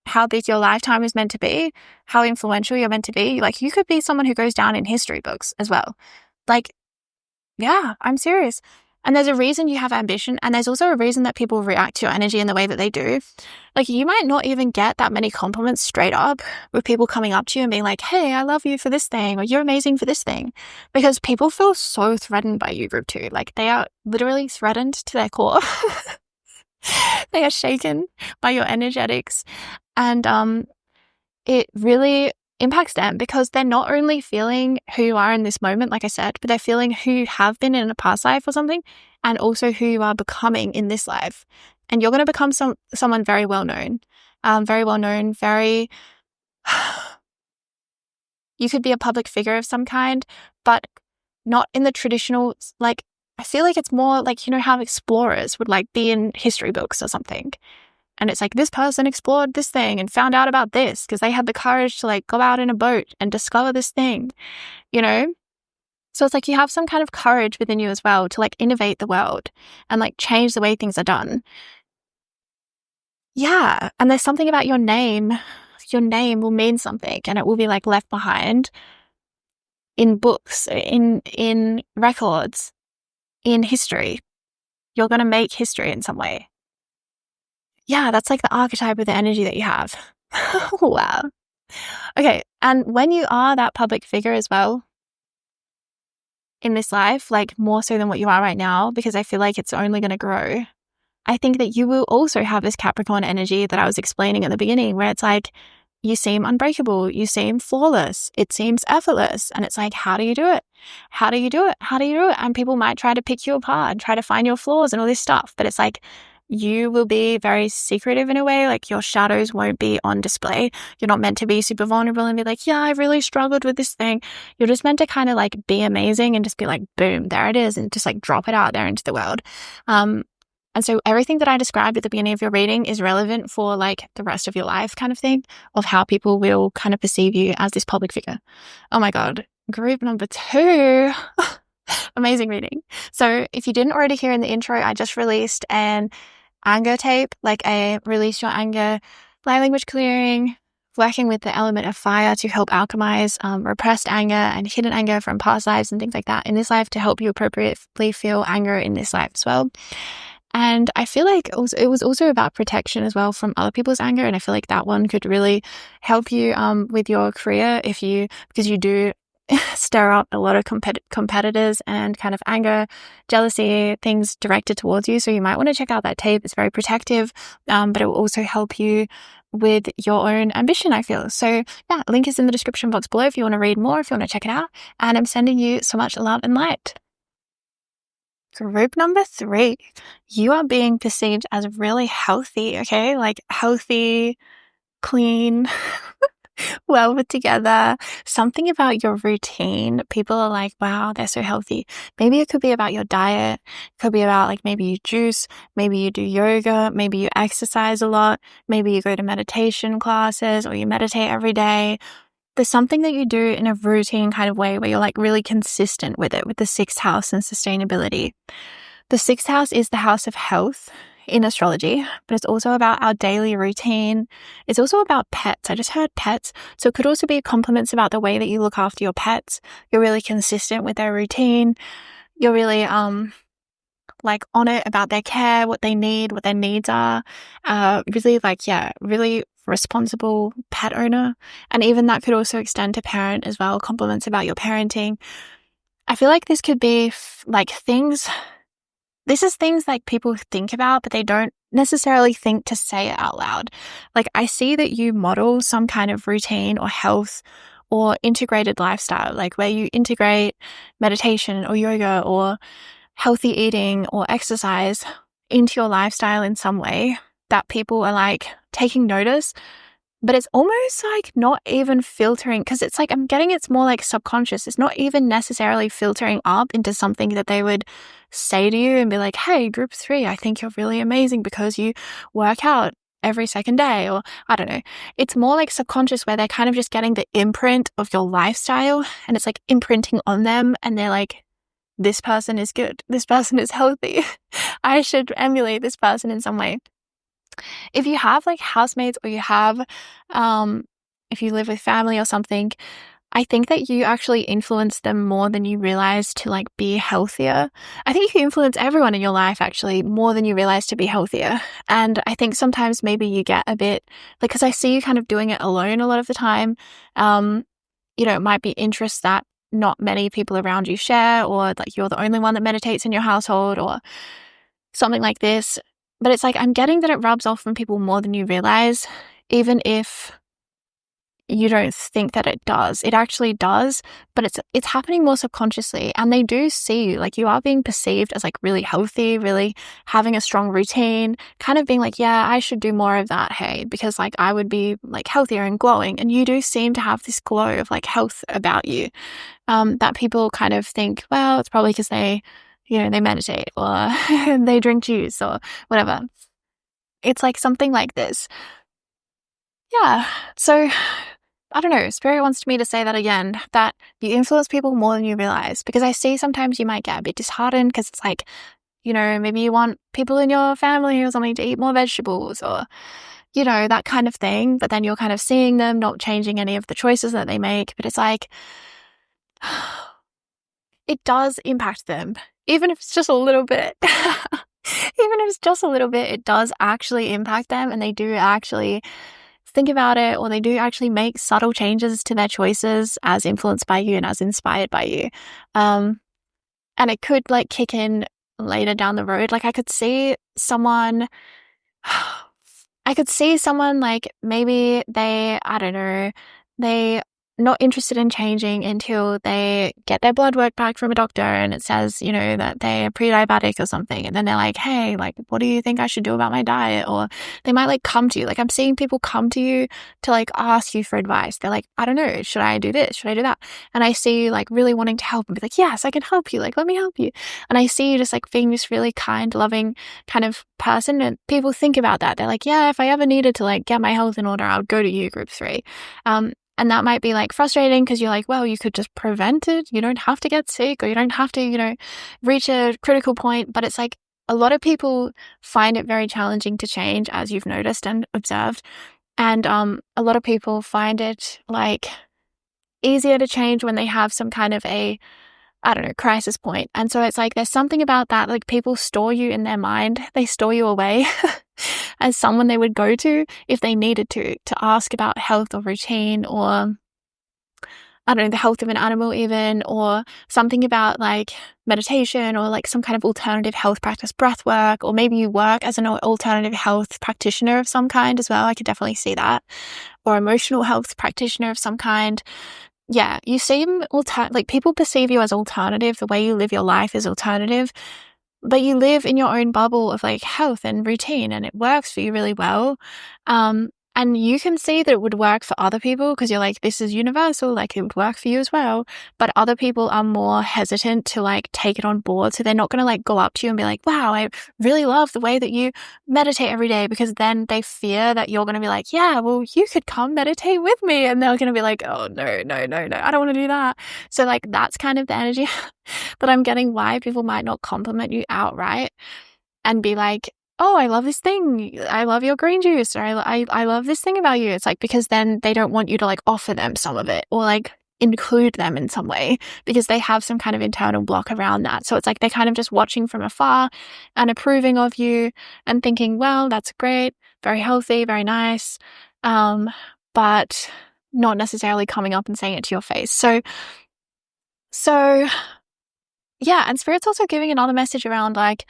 how big your lifetime is meant to be, how influential you're meant to be. Like, you could be someone who goes down in history books as well. Like, yeah, I'm serious. And there's a reason you have ambition, and there's also a reason that people react to your energy in the way that they do. Like, you might not even get that many compliments straight up with people coming up to you and being like, hey, I love you for this thing, or you're amazing for this thing, because people feel so threatened by you, group 2. Like, they are literally threatened to their core. They are shaken by your energetics. And it really impacts them because they're not only feeling who you are in this moment, like I said, but they're feeling who you have been in a past life or something, and also who you are becoming in this life. And you're going to become someone very well known, very you could be a public figure of some kind, but not in the traditional, like, I feel like it's more like, how explorers would like be in history books or something. And it's like, this person explored this thing and found out about this because they had the courage to like go out in a boat and discover this thing, you know? So it's like you have some kind of courage within you as well to like innovate the world and like change the way things are done. Yeah. And there's something about your name. Your name will mean something, and it will be like left behind in books, in records, in history. You're going to make history in some way. Yeah, that's like the archetype of the energy that you have. Wow. Okay. And when you are that public figure as well in this life, like more so than what you are right now, because I feel like it's only going to grow, I think that you will also have this Capricorn energy that I was explaining at the beginning, where it's like, you seem unbreakable, you seem flawless, it seems effortless. And it's like, how do you do it? How do you do it? How do you do it? And people might try to pick you apart and try to find your flaws and all this stuff. But it's like, you will be very secretive in a way, like your shadows won't be on display. You're not meant to be super vulnerable and be like, yeah, I really struggled with this thing. You're just meant to kind of like be amazing and just be like, boom, there it is. And just like drop it out there into the world. And so everything that I described at the beginning of your reading is relevant for like the rest of your life kind of thing, of how people will kind of perceive you as this public figure. Oh my God. Group number 2. Amazing reading. So if you didn't already hear in the intro, I just released an anger tape, like a release your anger, light language clearing, working with the element of fire to help alchemize repressed anger and hidden anger from past lives and things like that in this life to help you appropriately feel anger in this life as well. And I feel like it was also about protection as well from other people's anger. And I feel like that one could really help you with your career because you do stir up a lot of competitors and kind of anger, jealousy, things directed towards you. So you might want to check out that tape. It's very protective, but it will also help you with your own ambition, I feel. So yeah, link is in the description box below if you want to read more, if you want to check it out. And I'm sending you so much love and light. Group number 3, you are being perceived as really healthy, okay? Like healthy, clean, well put together. Something about your routine. People are like, wow, they're so healthy. Maybe it could be about your diet. It could be about like maybe you juice, maybe you do yoga, maybe you exercise a lot, maybe you go to meditation classes or you meditate every day. There's something that you do in a routine kind of way where you're like really consistent with it, with the 6th house and sustainability. The 6th house is the house of health in astrology, but it's also about our daily routine. It's also about pets. I just heard pets. So it could also be compliments about the way that you look after your pets. You're really consistent with their routine. You're really like on it about their care, what they need, what their needs are. Really like, yeah, really responsible pet owner. And even that could also extend to parent as well, compliments about your parenting. I feel like this could be like things like people think about, but they don't necessarily think to say it out loud. Like I see that you model some kind of routine or health or integrated lifestyle, like where you integrate meditation or yoga or healthy eating or exercise into your lifestyle in some way that people are like taking notice, but it's almost like not even filtering, because it's like I'm getting it's more like subconscious. It's not even necessarily filtering up into something that they would say to you and be like, hey, group 3, I think you're really amazing because you work out every second day, or I don't know. It's more like subconscious where they're kind of just getting the imprint of your lifestyle and it's like imprinting on them and they're like, this person is good. This person is healthy. I should emulate this person in some way. If you have like housemates or you have, if you live with family or something, I think that you actually influence them more than you realize to like be healthier. I think you influence everyone in your life actually more than you realize to be healthier. And I think sometimes maybe you get a bit like, because I see you kind of doing it alone a lot of the time. It might be interests that not many people around you share, or like you're the only one that meditates in your household or something like this. But it's like I'm getting that it rubs off on people more than you realize, even if you don't think that it does. It actually does, but it's happening more subconsciously, and they do see you. Like you are being perceived as like really healthy, really having a strong routine, kind of being like, yeah, I should do more of that, hey, because like I would be like healthier and glowing. And you do seem to have this glow of like health about you, that people kind of think, well, it's probably because they meditate or they drink juice or whatever. it's like something like this. Yeah. So I don't know. Spirit wants me to say that again, that you influence people more than you realize, because I see sometimes you might get a bit disheartened because it's like, maybe you want people in your family or something to eat more vegetables or, that kind of thing. But then you're kind of seeing them not changing any of the choices that they make. But it's like, it does impact them, even if it's just a little bit. Even if it's just a little bit, it does actually impact them, and they do actually think about it, or they do actually make subtle changes to their choices as influenced by you and as inspired by you. And it could like kick in later down the road. Like I could see someone like maybe I don't know, they not interested in changing until they get their blood work back from a doctor and it says, that they're pre-diabetic or something. And then they're like, hey, like, what do you think I should do about my diet? Or they might like come to you. Like I'm seeing people come to you to like ask you for advice. They're like, I don't know, should I do this? Should I do that? And I see you like really wanting to help and be like, yes, I can help you. Like, let me help you. And I see you just like being this really kind, loving kind of person. And people think about that. They're like, yeah, if I ever needed to like get my health in order, I would go to you, group 3. And that might be like frustrating because you're like, well, you could just prevent it. You don't have to get sick, or you don't have to, reach a critical point. But it's like a lot of people find it very challenging to change, as you've noticed and observed. And a lot of people find it like easier to change when they have some kind of crisis point. And so it's like there's something about that, like people store you in their mind. They store you away as someone they would go to if they needed to ask about health or routine, or I don't know, the health of an animal even, or something about like meditation or like some kind of alternative health practice, breath work, or maybe you work as an alternative health practitioner of some kind as well. I could definitely see that. Or emotional health practitioner of some kind. Yeah, you seem like people perceive you as alternative. The way you live your life is alternative, but you live in your own bubble of like health and routine, and it works for you really well. And you can see that it would work for other people because you're like, this is universal, like it would work for you as well. But other people are more hesitant to like take it on board. So they're not going to like go up to you and be like, wow, I really love the way that you meditate every day, because then they fear that you're going to be like, yeah, well, you could come meditate with me. And they're going to be like, oh, no, I don't want to do that. So like that's kind of the energy that I'm getting, why people might not compliment you outright and be like, oh, I love this thing. I love your green juice. Or I love this thing about you. It's like, because then they don't want you to like offer them some of it or like include them in some way because they have some kind of internal block around that. So it's like they're kind of just watching from afar and approving of you and thinking, well, that's great, very healthy, very nice. But not necessarily coming up and saying it to your face. So yeah, and Spirit's also giving another message around like,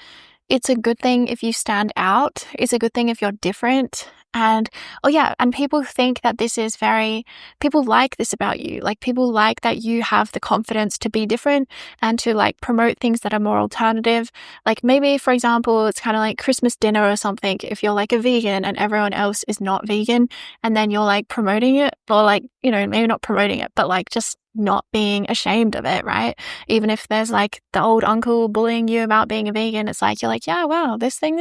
it's a good thing if you stand out. It's a good thing if you're different. And people think that people like this about you. Like people like that you have the confidence to be different and to like promote things that are more alternative. Like maybe, for example, it's kind of like Christmas dinner or something. If you're like a vegan and everyone else is not vegan, and then you're like promoting it, or like, maybe not promoting it, but like just not being ashamed of it, right? Even if there's like the old uncle bullying you about being a vegan, it's like, you're like, yeah, wow, this thing.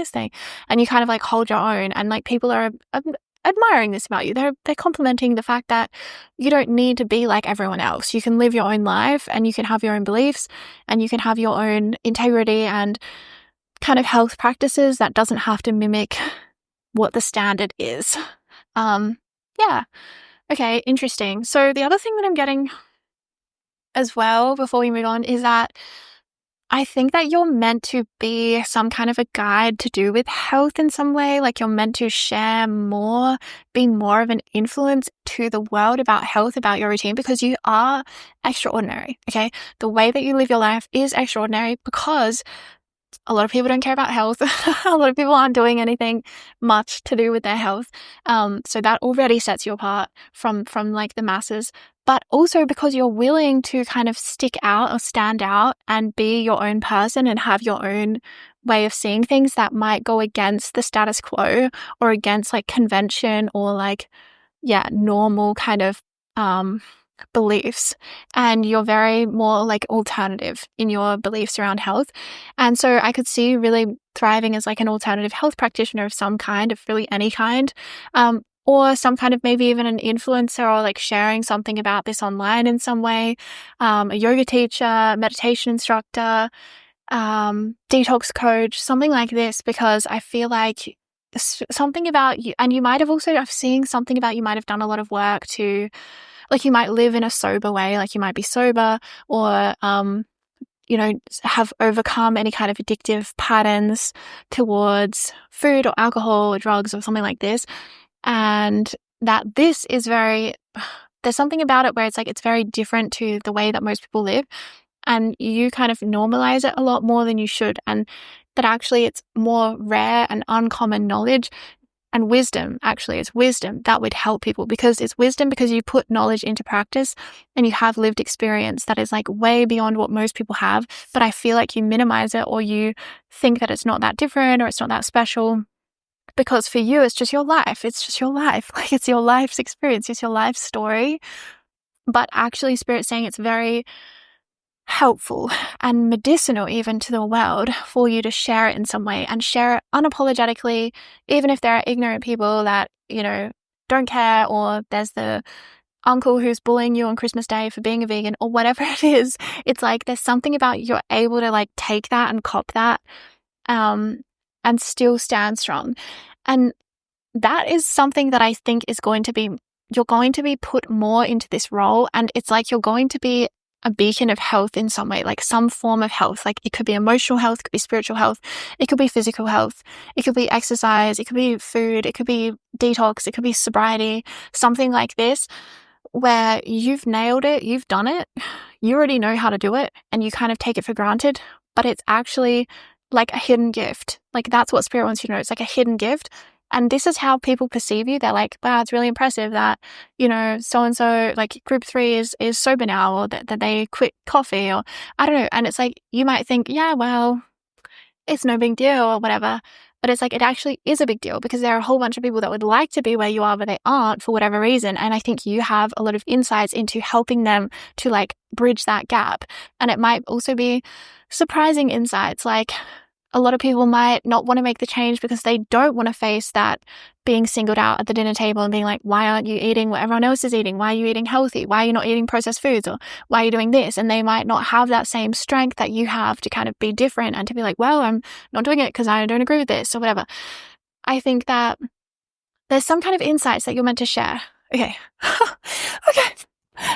And you kind of like hold your own, and like people are admiring this about you. They're complimenting the fact that you don't need to be like everyone else. You can live your own life, and you can have your own beliefs, and you can have your own integrity and kind of health practices that doesn't have to mimic what the standard is. Yeah. Okay, interesting. So the other thing that I'm getting as well before we move on is that I think that you're meant to be some kind of a guide to do with health in some way. Like you're meant to share more, be more of an influence to the world about health, about your routine, because you are extraordinary. Okay. The way that you live your life is extraordinary because a lot of people don't care about health. A lot of people aren't doing anything much to do with their health. So that already sets you apart from like the masses. But also because you're willing to kind of stick out or stand out and be your own person and have your own way of seeing things that might go against the status quo or against like convention or like, normal kind of, beliefs, and you're very more like alternative in your beliefs around health. And so I could see you really thriving as like an alternative health practitioner of some kind, of really any kind, or some kind of maybe even an influencer, or like sharing something about this online in some way, a yoga teacher, meditation instructor, detox coach, something like this, because I feel like something about you, and you might have also, I've seen something about you might have done a lot of work to, like, you might live in a sober way, like you might be sober, or have overcome any kind of addictive patterns towards food or alcohol or drugs or something like this. And that this is there's something about it where it's like it's very different to the way that most people live, and you kind of normalize it a lot more than you should, and that actually it's more rare and uncommon knowledge and wisdom. Actually, it's wisdom that would help people, because it's wisdom because you put knowledge into practice and you have lived experience that is like way beyond what most people have. But I feel like you minimize it, or you think that it's not that different or it's not that special, because for you it's just your life. It's just your life. Like, it's your life's experience, it's your life story. But actually, Spirit's saying it's very helpful and medicinal even to the world for you to share it in some way, and share it unapologetically, even if there are ignorant people that, don't care, or there's the uncle who's bullying you on Christmas Day for being a vegan, or whatever it is. It's like there's something about you're able to like take that and cop that, and still stand strong. And that is something that I think is you're going to be put more into this role, and it's like you're going to be a beacon of health in some way, like some form of health. Like, it could be emotional health, it could be spiritual health, it could be physical health, it could be exercise, it could be food, it could be detox, it could be sobriety, something like this, where you've nailed it, you've done it, you already know how to do it, and you kind of take it for granted, but it's actually like a hidden gift. Like, that's what Spirit wants you to know. It's like a hidden gift. And this is how people perceive you. They're like, wow, it's really impressive that, so-and-so, like group 3 is sober now, or that they quit coffee, or I don't know. And it's like, you might think, yeah, well, it's no big deal or whatever. But it's like, it actually is a big deal, because there are a whole bunch of people that would like to be where you are, but they aren't for whatever reason. And I think you have a lot of insights into helping them to like bridge that gap. And it might also be surprising insights, like, a lot of people might not want to make the change because they don't want to face that being singled out at the dinner table and being like, why aren't you eating what everyone else is eating? Why are you eating healthy? Why are you not eating processed foods? Or why are you doing this? And they might not have that same strength that you have to kind of be different and to be like, well, I'm not doing it because I don't agree with this or whatever. I think that there's some kind of insights that you're meant to share. Okay. Okay.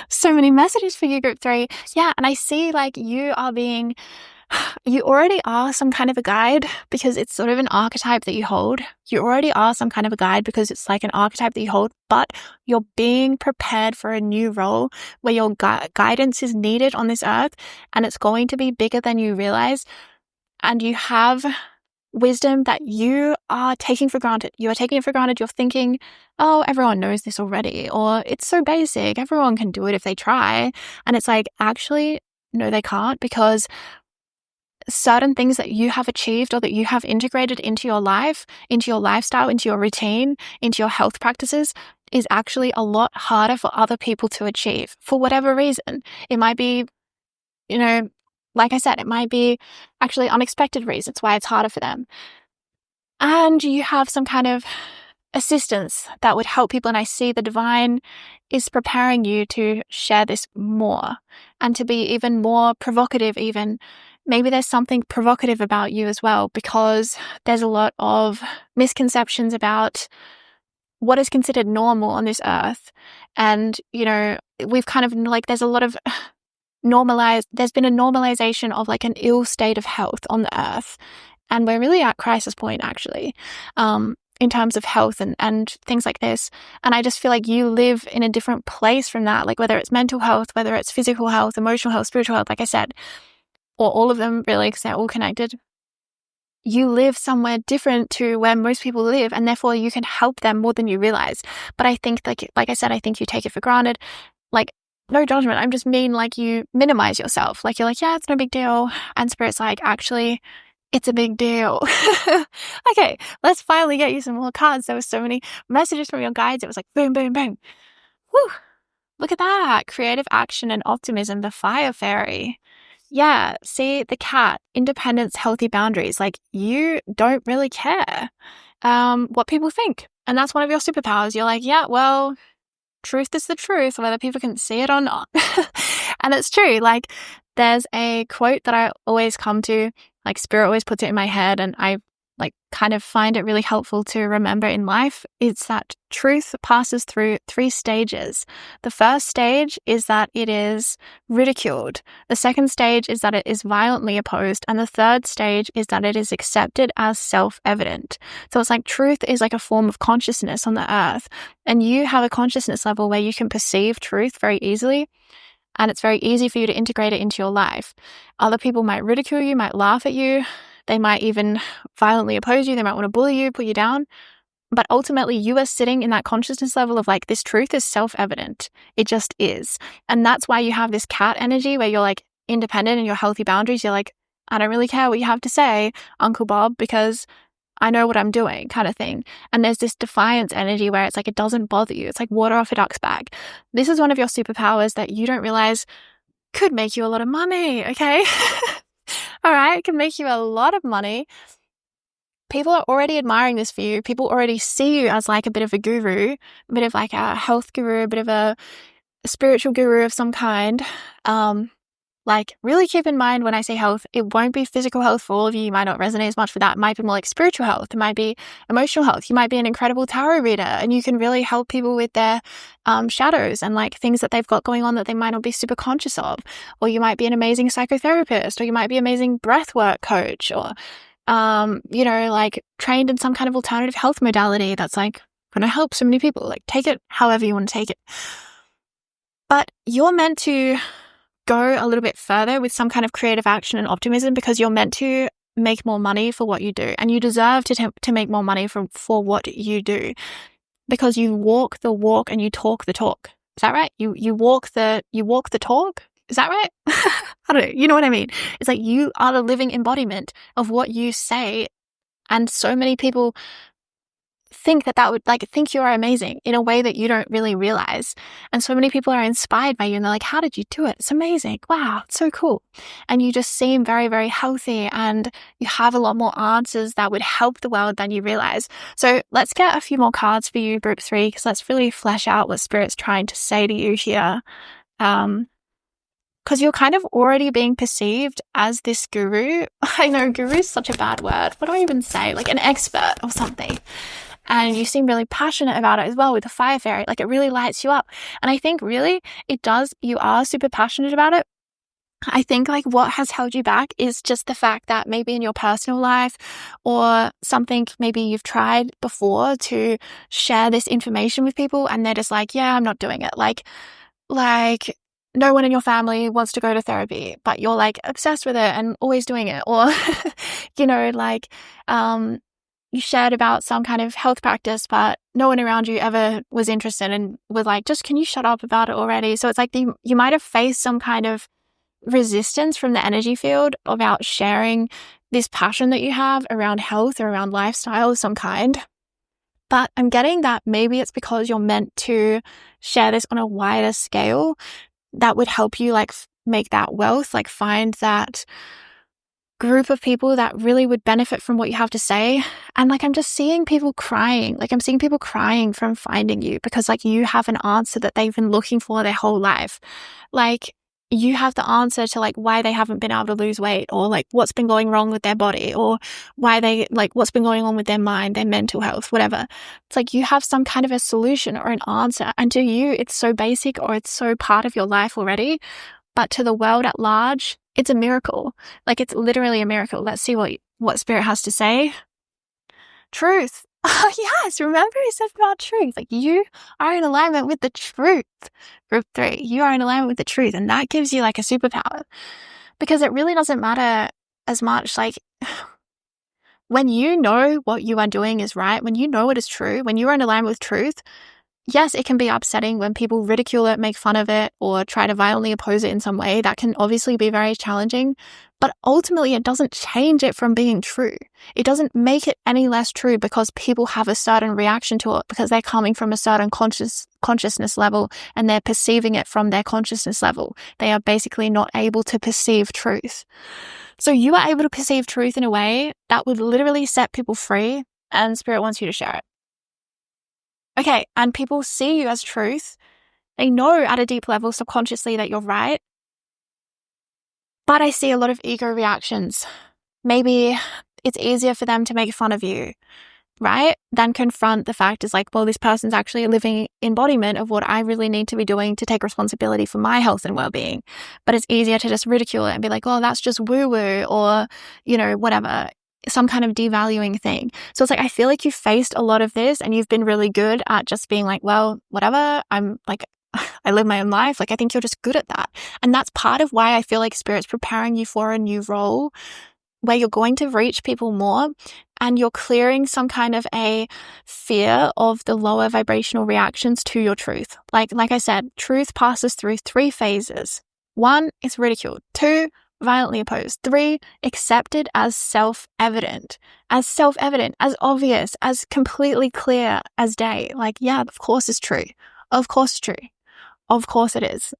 So many messages for you, group 3. Yeah. And I see like you already are some kind of a guide, because it's sort of an archetype that you hold. You already are some kind of a guide because it's like an archetype that you hold, but you're being prepared for a new role where your guidance is needed on this earth, and it's going to be bigger than you realize. And you have wisdom that you are taking for granted. You are taking it for granted. You're thinking, oh, everyone knows this already, or it's so basic, everyone can do it if they try. And it's like, actually, no, they can't, because certain things that you have achieved or that you have integrated into your life, into your lifestyle, into your routine, into your health practices is actually a lot harder for other people to achieve for whatever reason. It might be, like I said, it might be actually unexpected reasons why it's harder for them. And you have some kind of assistance that would help people. And I see the divine is preparing you to share this more and to be even more provocative, even. Maybe there's something provocative about you as well, because there's a lot of misconceptions about what is considered normal on this earth. And, we've kind of like, there's a lot of there's been a normalization of like an ill state of health on the earth. And we're really at crisis point, actually, in terms of health and things like this. And I just feel like you live in a different place from that, like whether it's mental health, whether it's physical health, emotional health, spiritual health, like I said, or all of them really, because they're all connected. You live somewhere different to where most people live, and therefore you can help them more than you realize. But I think, like I said, I think you take it for granted. Like, no judgment. I'm just mean, like, you minimize yourself. Like, you're like, yeah, it's no big deal. And Spirit's like, actually, it's a big deal. Okay, let's finally get you some more cards. There were so many messages from your guides. It was like, boom, boom, boom. Woo. Look at that. Creative action and optimism, the fire fairy. Yeah, see, the cat, independence, healthy boundaries. Like, you don't really care what people think. And that's one of your superpowers. You're like, yeah, well, truth is the truth, whether people can see it or not. And it's true. Like, there's a quote that I always come to, like, Spirit always puts it in my head, and I like kind of find it really helpful to remember in life. It's that truth passes through 3 stages. The first stage is that it is ridiculed. The second stage is that it is violently opposed. And the third stage is that it is accepted as self-evident. So it's like truth is like a form of consciousness on the earth. And you have a consciousness level where you can perceive truth very easily. And it's very easy for you to integrate it into your life. Other people might ridicule you, might laugh at you. They might even violently oppose you. They might want to bully you, put you down. But ultimately, you are sitting in that consciousness level of like, this truth is self-evident. It just is. And that's why you have this cat energy where you're like independent and your healthy boundaries. You're like, I don't really care what you have to say, Uncle Bob, because I know what I'm doing, kind of thing. And there's this defiance energy where it's like, it doesn't bother you. It's like water off a duck's back. This is one of your superpowers that you don't realize could make you a lot of money, okay? All right, it can make you a lot of money. People are already admiring this for you. People already see you as like a bit of a guru, a bit of like a health guru, a bit of a spiritual guru of some kind. Like, really keep in mind when I say health, it won't be physical health for all of you. You might not resonate as much with that. It might be more like spiritual health. It might be emotional health. You might be an incredible tarot reader and you can really help people with their shadows and like things that they've got going on that they might not be super conscious of. Or you might be an amazing psychotherapist, or you might be an amazing breathwork coach, or, like trained in some kind of alternative health modality that's like going to help so many people. Like, take it however you want to take it. But you're meant to go a little bit further with some kind of creative action and optimism because you're meant to make more money for what you do, and you deserve to make more money for what you do because you walk the walk and you talk the talk. Is that right? You walk the talk. Is that right? I don't know. You know what I mean? It's like you are the living embodiment of what you say, and so many people think that would think you're amazing in a way that you don't really realize. And so many people are inspired by you and they're like, how did you do it? It's amazing. Wow, it's so cool. And you just seem very, very healthy and you have a lot more answers that would help the world than you realize. So let's get a few more cards for you, group 3, because let's really flesh out what Spirit's trying to say to you here. Because you're kind of already being perceived as this guru. I know guru is such a bad word. What do I even say? Like an expert or something. And you seem really passionate about it as well with the fire fairy. Like, it really lights you up. And I think really it does. You are super passionate about it. I think like what has held you back is just the fact that maybe in your personal life or something maybe you've tried before to share this information with people and they're just like, yeah, I'm not doing it. Like no one in your family wants to go to therapy, but you're like obsessed with it and always doing it. Or, you shared about some kind of health practice, but no one around you ever was interested and was like, just, can you shut up about it already? So it's like you might have faced some kind of resistance from the energy field about sharing this passion that you have around health or around lifestyle of some kind. But I'm getting that maybe it's because you're meant to share this on a wider scale that would help you like make that wealth, like find that group of people that really would benefit from what you have to say. And like, I'm just seeing people crying. Like, I'm seeing people crying from finding you because like you have an answer that they've been looking for their whole life. Like, you have the answer to like why they haven't been able to lose weight, or like what's been going wrong with their body, or why they like what's been going on with their mind, their mental health, whatever. It's like you have some kind of a solution or an answer. And to you, it's so basic or it's so part of your life already. But to the world at large, it's a miracle. Like, it's literally a miracle. Let's see what Spirit has to say. Truth. Oh, yes. Remember he said about truth. Like, you are in alignment with the truth. Group 3, you are in alignment with the truth. And that gives you like a superpower, because it really doesn't matter as much. Like, when you know what you are doing is right, when you know what is true, when you are in alignment with truth, yes, it can be upsetting when people ridicule it, make fun of it, or try to violently oppose it in some way. That can obviously be very challenging, but ultimately it doesn't change it from being true. It doesn't make it any less true because people have a certain reaction to it, because they're coming from a certain consciousness level and they're perceiving it from their consciousness level. They are basically not able to perceive truth. So you are able to perceive truth in a way that would literally set people free, and Spirit wants you to share it. Okay, and people see you as truth. They know at a deep level subconsciously that you're right. But I see a lot of ego reactions. Maybe it's easier for them to make fun of you, right? Than confront the fact is like, well, this person's actually a living embodiment of what I really need to be doing to take responsibility for my health and well-being. But it's easier to just ridicule it and be like, oh, that's just woo-woo, or, whatever, some kind of devaluing thing. So it's like, I feel like you faced a lot of this and you've been really good at just being like, well, whatever, I'm like, I live my own life. Like, I think you're just good at that. And that's part of why I feel like Spirit's preparing you for a new role where you're going to reach people more and you're clearing some kind of a fear of the lower vibrational reactions to your truth. Like I said, truth passes through 3 phases. 1 is ridiculed. 2, violently opposed. 3, accepted as self-evident, as obvious, as completely clear as day. Like, yeah, of course it's true. Of course it's true. Of course it is.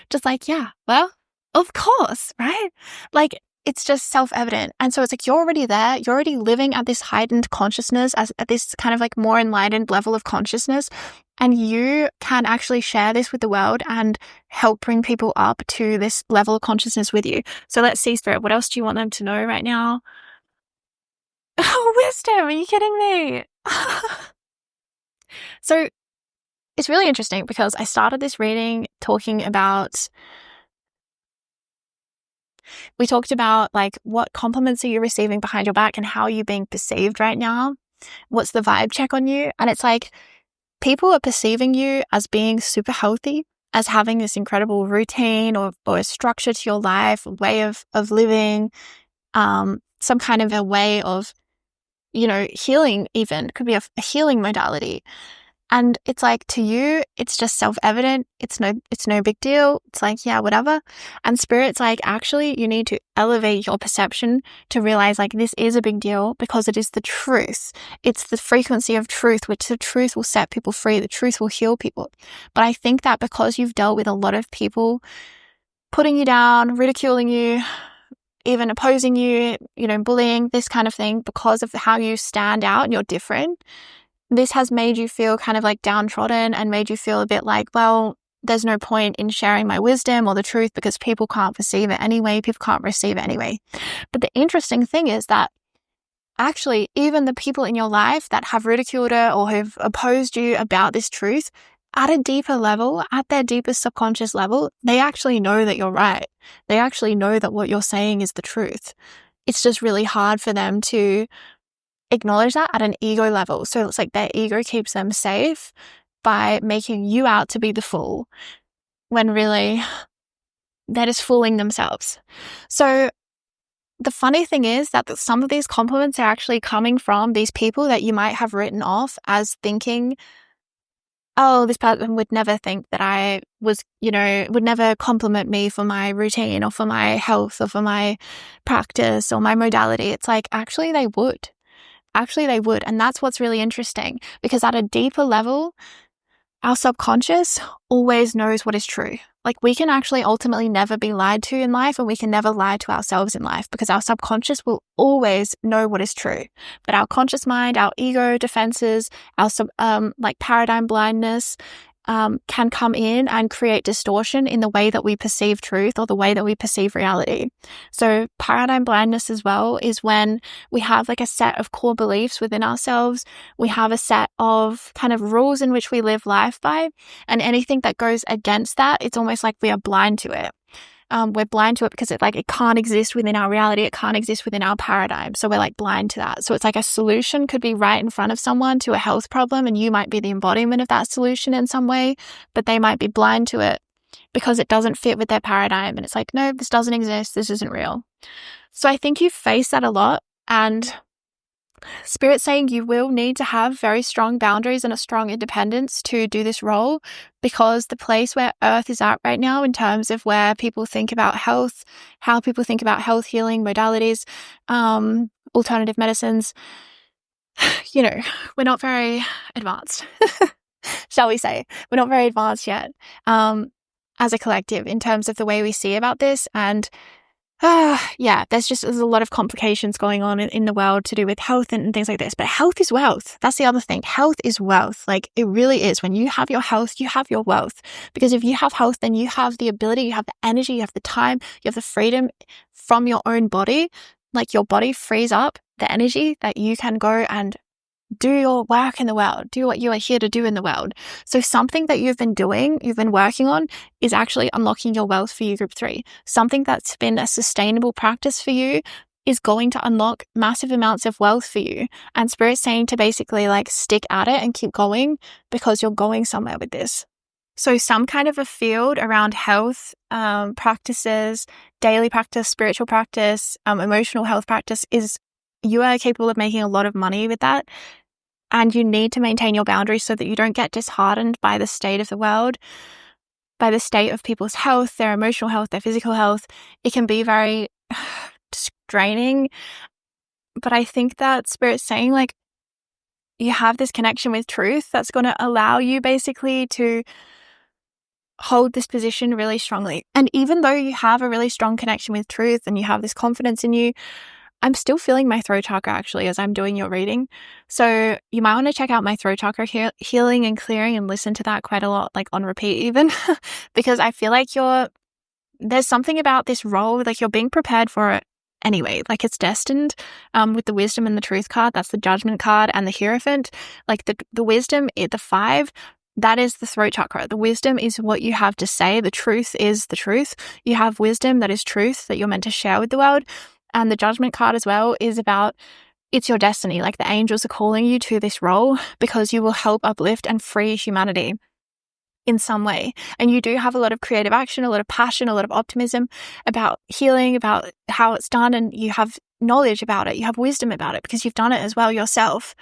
Just like, yeah, well, of course, right? Like, it's just self-evident. And so it's like, you're already there. You're already living at this heightened consciousness, at this kind of like more enlightened level of consciousness. And you can actually share this with the world and help bring people up to this level of consciousness with you. So let's see, Spirit, what else do you want them to know right now? Oh, wisdom. Are you kidding me? So it's really interesting because I started this reading we talked about like, what compliments are you receiving behind your back and how are you being perceived right now? What's the vibe check on you? And it's like, people are perceiving you as being super healthy, as having this incredible routine or a structure to your life, a way of living, some kind of a way of, healing even. It could be a healing modality. And it's like, to you, it's just self-evident. It's no big deal. It's like, yeah, whatever. And Spirit's like, actually, you need to elevate your perception to realize like, this is a big deal because it is the truth. It's the frequency of truth, which the truth will set people free. The truth will heal people. But I think that because you've dealt with a lot of people putting you down, ridiculing you, even opposing you, bullying, this kind of thing, because of how you stand out and you're different, this has made you feel kind of like downtrodden and made you feel a bit like, well, there's no point in sharing my wisdom or the truth because people can't perceive it anyway. People can't receive it anyway. But the interesting thing is that actually, even the people in your life that have ridiculed it or have opposed you about this truth, at a deeper level, at their deepest subconscious level, they actually know that you're right. They actually know that what you're saying is the truth. It's just really hard for them to acknowledge that at an ego level. So it's like their ego keeps them safe by making you out to be the fool when really they're just fooling themselves. So the funny thing is that some of these compliments are actually coming from these people that you might have written off as thinking, oh, this person would never think that I was, would never compliment me for my routine or for my health or for my practice or my modality. It's like, actually they would. And that's what's really interesting, because at a deeper level, our subconscious always knows what is true. Like, we can actually ultimately never be lied to in life, and we can never lie to ourselves in life because our subconscious will always know what is true. But our conscious mind, our ego defenses, our paradigm blindness, can come in and create distortion in the way that we perceive truth or the way that we perceive reality. So paradigm blindness as well is when we have like a set of core beliefs within ourselves. We have a set of kind of rules in which we live life by, and anything that goes against that, it's almost like we are blind to it. We're blind to it because it can't exist within our reality. It can't exist within our paradigm. So we're like blind to that. So it's like a solution could be right in front of someone to a health problem, and you might be the embodiment of that solution in some way, but they might be blind to it because it doesn't fit with their paradigm. And it's like, no, this doesn't exist. This isn't real. So I think you face that a lot. And Spirit's saying you will need to have very strong boundaries and a strong independence to do this role, because the place where Earth is at right now in terms of where people think about health, how people think about health healing modalities, alternative medicines, we're not very advanced, shall we say. We're not very advanced yet as a collective in terms of the way we see about this. And there's a lot of complications going on in the world to do with health and things like this. But health is wealth. That's the other thing. Health is wealth. Like, it really is. When you have your health, you have your wealth. Because if you have health, then you have the ability, you have the energy, you have the time, you have the freedom from your own body. Like, your body frees up the energy that you can go and do your work in the world, do what you are here to do in the world. So something that you've been working on is actually unlocking your wealth for you, group 3. Something that's been a sustainable practice for you is going to unlock massive amounts of wealth for you. And Spirit's saying to basically like stick at it and keep going, because you're going somewhere with this. So some kind of a field around health practices, daily practice, spiritual practice, emotional health practice, is you are capable of making a lot of money with that. And you need to maintain your boundaries so that you don't get disheartened by the state of the world, by the state of people's health, their emotional health, their physical health. It can be very draining. But I think that Spirit's saying, like, you have this connection with truth that's going to allow you basically to hold this position really strongly. And even though you have a really strong connection with truth and you have this confidence in you, I'm still feeling my throat chakra actually as I'm doing your reading. So you might want to check out my throat chakra healing and clearing and listen to that quite a lot, like on repeat even, because I feel like there's something about this role, like you're being prepared for it anyway, like it's destined. With the wisdom and the truth card, that's the judgment card, and the hierophant, like the wisdom, the 5, that is the throat chakra. The wisdom is what you have to say. The truth is the truth. You have wisdom that is truth that you're meant to share with the world. And the judgment card as well is about, it's your destiny. Like, the angels are calling you to this role because you will help uplift and free humanity in some way. And you do have a lot of creative action, a lot of passion, a lot of optimism about healing, about how it's done. And you have knowledge about it. You have wisdom about it because you've done it as well yourself.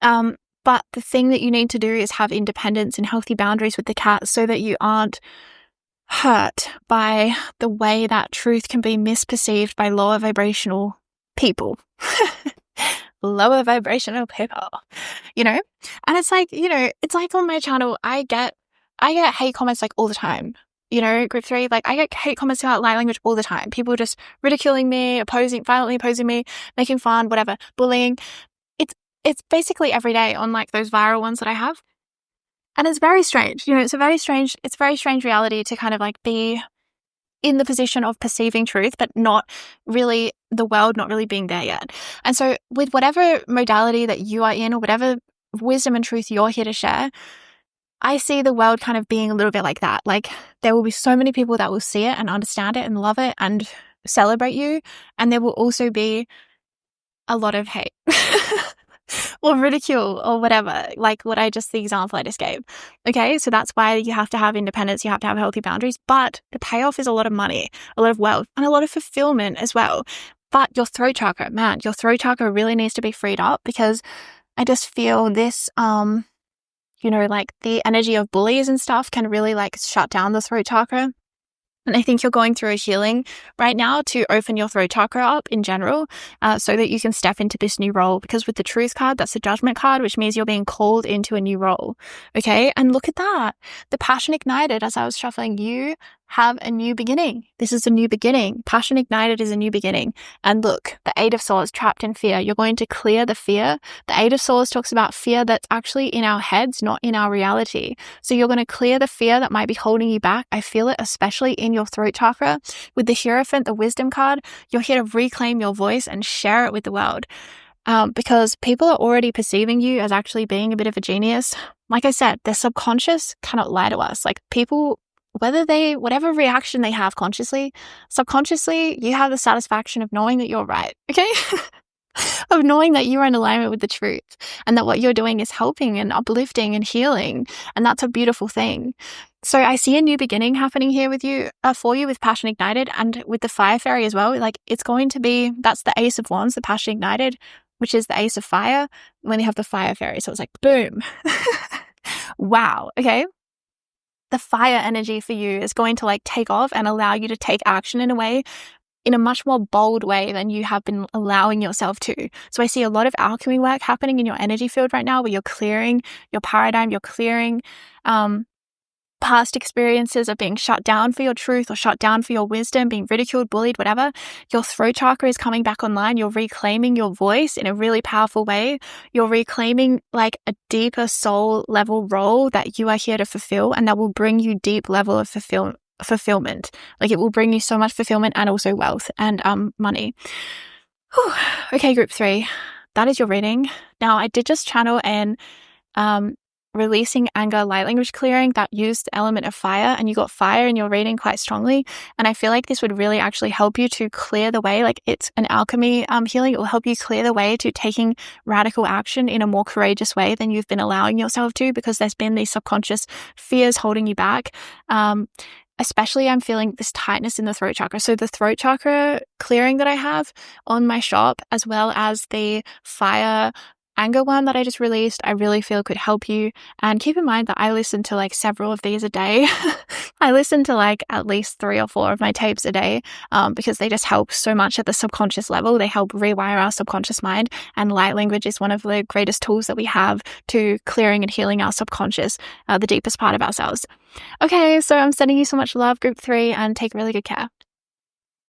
But the thing that you need to do is have independence and healthy boundaries with the cat so that you aren't hurt by the way that truth can be misperceived by lower vibrational people. Lower vibrational people, And it's like, it's like on my channel, I get hate comments like all the time. Group 3, like I get hate comments about light language all the time. People just ridiculing me, violently opposing me, making fun, whatever, bullying. It's basically every day on like those viral ones that I have. And it's very strange. It's a very strange reality to kind of like be in the position of perceiving truth, but not really the world not really being there yet. And so with whatever modality that you are in or whatever wisdom and truth you're here to share, I see the world kind of being a little bit like that. Like, there will be so many people that will see it and understand it and love it and celebrate you. And there will also be a lot of hate. Or ridicule or whatever, like the example I just gave. Okay, so that's why you have to have independence, you have to have healthy boundaries, but the payoff is a lot of money, a lot of wealth, and a lot of fulfillment as well. But your throat chakra, man, your throat chakra really needs to be freed up, because I just feel this, like the energy of bullies and stuff can really like shut down the throat chakra. And I think you're going through a healing right now to open your throat chakra up in general, so that you can step into this new role. Because with the truth card, that's the judgment card, which means you're being called into a new role. Okay. And look at that. The passion ignited as I was shuffling, you have a new beginning. This is a new beginning. Passion ignited is a new beginning. And look, the 8 of Swords, trapped in fear. You're going to clear the fear. The 8 of Swords talks about fear that's actually in our heads, not in our reality. So you're going to clear the fear that might be holding you back. I feel it, especially in your throat chakra. With the Hierophant, the wisdom card, you're here to reclaim your voice and share it with the world. Because people are already perceiving you as actually being a bit of a genius. Like I said, their subconscious cannot lie to us. Like, people, whatever reaction they have consciously, subconsciously, you have the satisfaction of knowing that you're right, okay? Of knowing that you're in alignment with the truth and that what you're doing is helping and uplifting and healing. And that's a beautiful thing. So I see a new beginning happening here with you, for you with Passion Ignited, and with the Fire Fairy as well. Like, it's going to be, that's the Ace of Wands, the Passion Ignited. which is the Ace of Fire, when you have the Fire Fairy. So it's like, boom. Wow. Okay. The fire energy for you is going to like take off and allow you to take action in a much more bold way than you have been allowing yourself to. So I see a lot of alchemy work happening in your energy field right now, where you're clearing your paradigm, you're clearing past experiences of being shut down for your truth or shut down for your wisdom, being ridiculed, bullied, whatever. Your throat chakra is coming back online. You're reclaiming your voice in a really powerful way. You're reclaiming like a deeper soul level role that you are here to fulfill, and that will bring you deep level of fulfillment. Like it will bring you so much fulfillment and also wealth and money. Whew. Okay, group 3, that is your reading. Now I did just channel and releasing anger light language clearing that used the element of fire, and you got fire in your reading quite strongly. And I feel like this would really actually help you to clear the way. Like it's an alchemy healing. It will help you clear the way to taking radical action in a more courageous way than you've been allowing yourself to, because there's been these subconscious fears holding you back. Especially I'm feeling this tightness in the throat chakra. So the throat chakra clearing that I have on my shop, as well as the fire anger one that I just released, I really feel could help you. And keep in mind that I listen to like several of these a day. I listen to like at least 3 or 4 of my tapes a day, because they just help so much at the subconscious level. They help rewire our subconscious mind, and light language is one of the greatest tools that we have to clearing and healing our subconscious, the deepest part of ourselves. Okay, so I'm sending you so much love, group 3, and take really good care.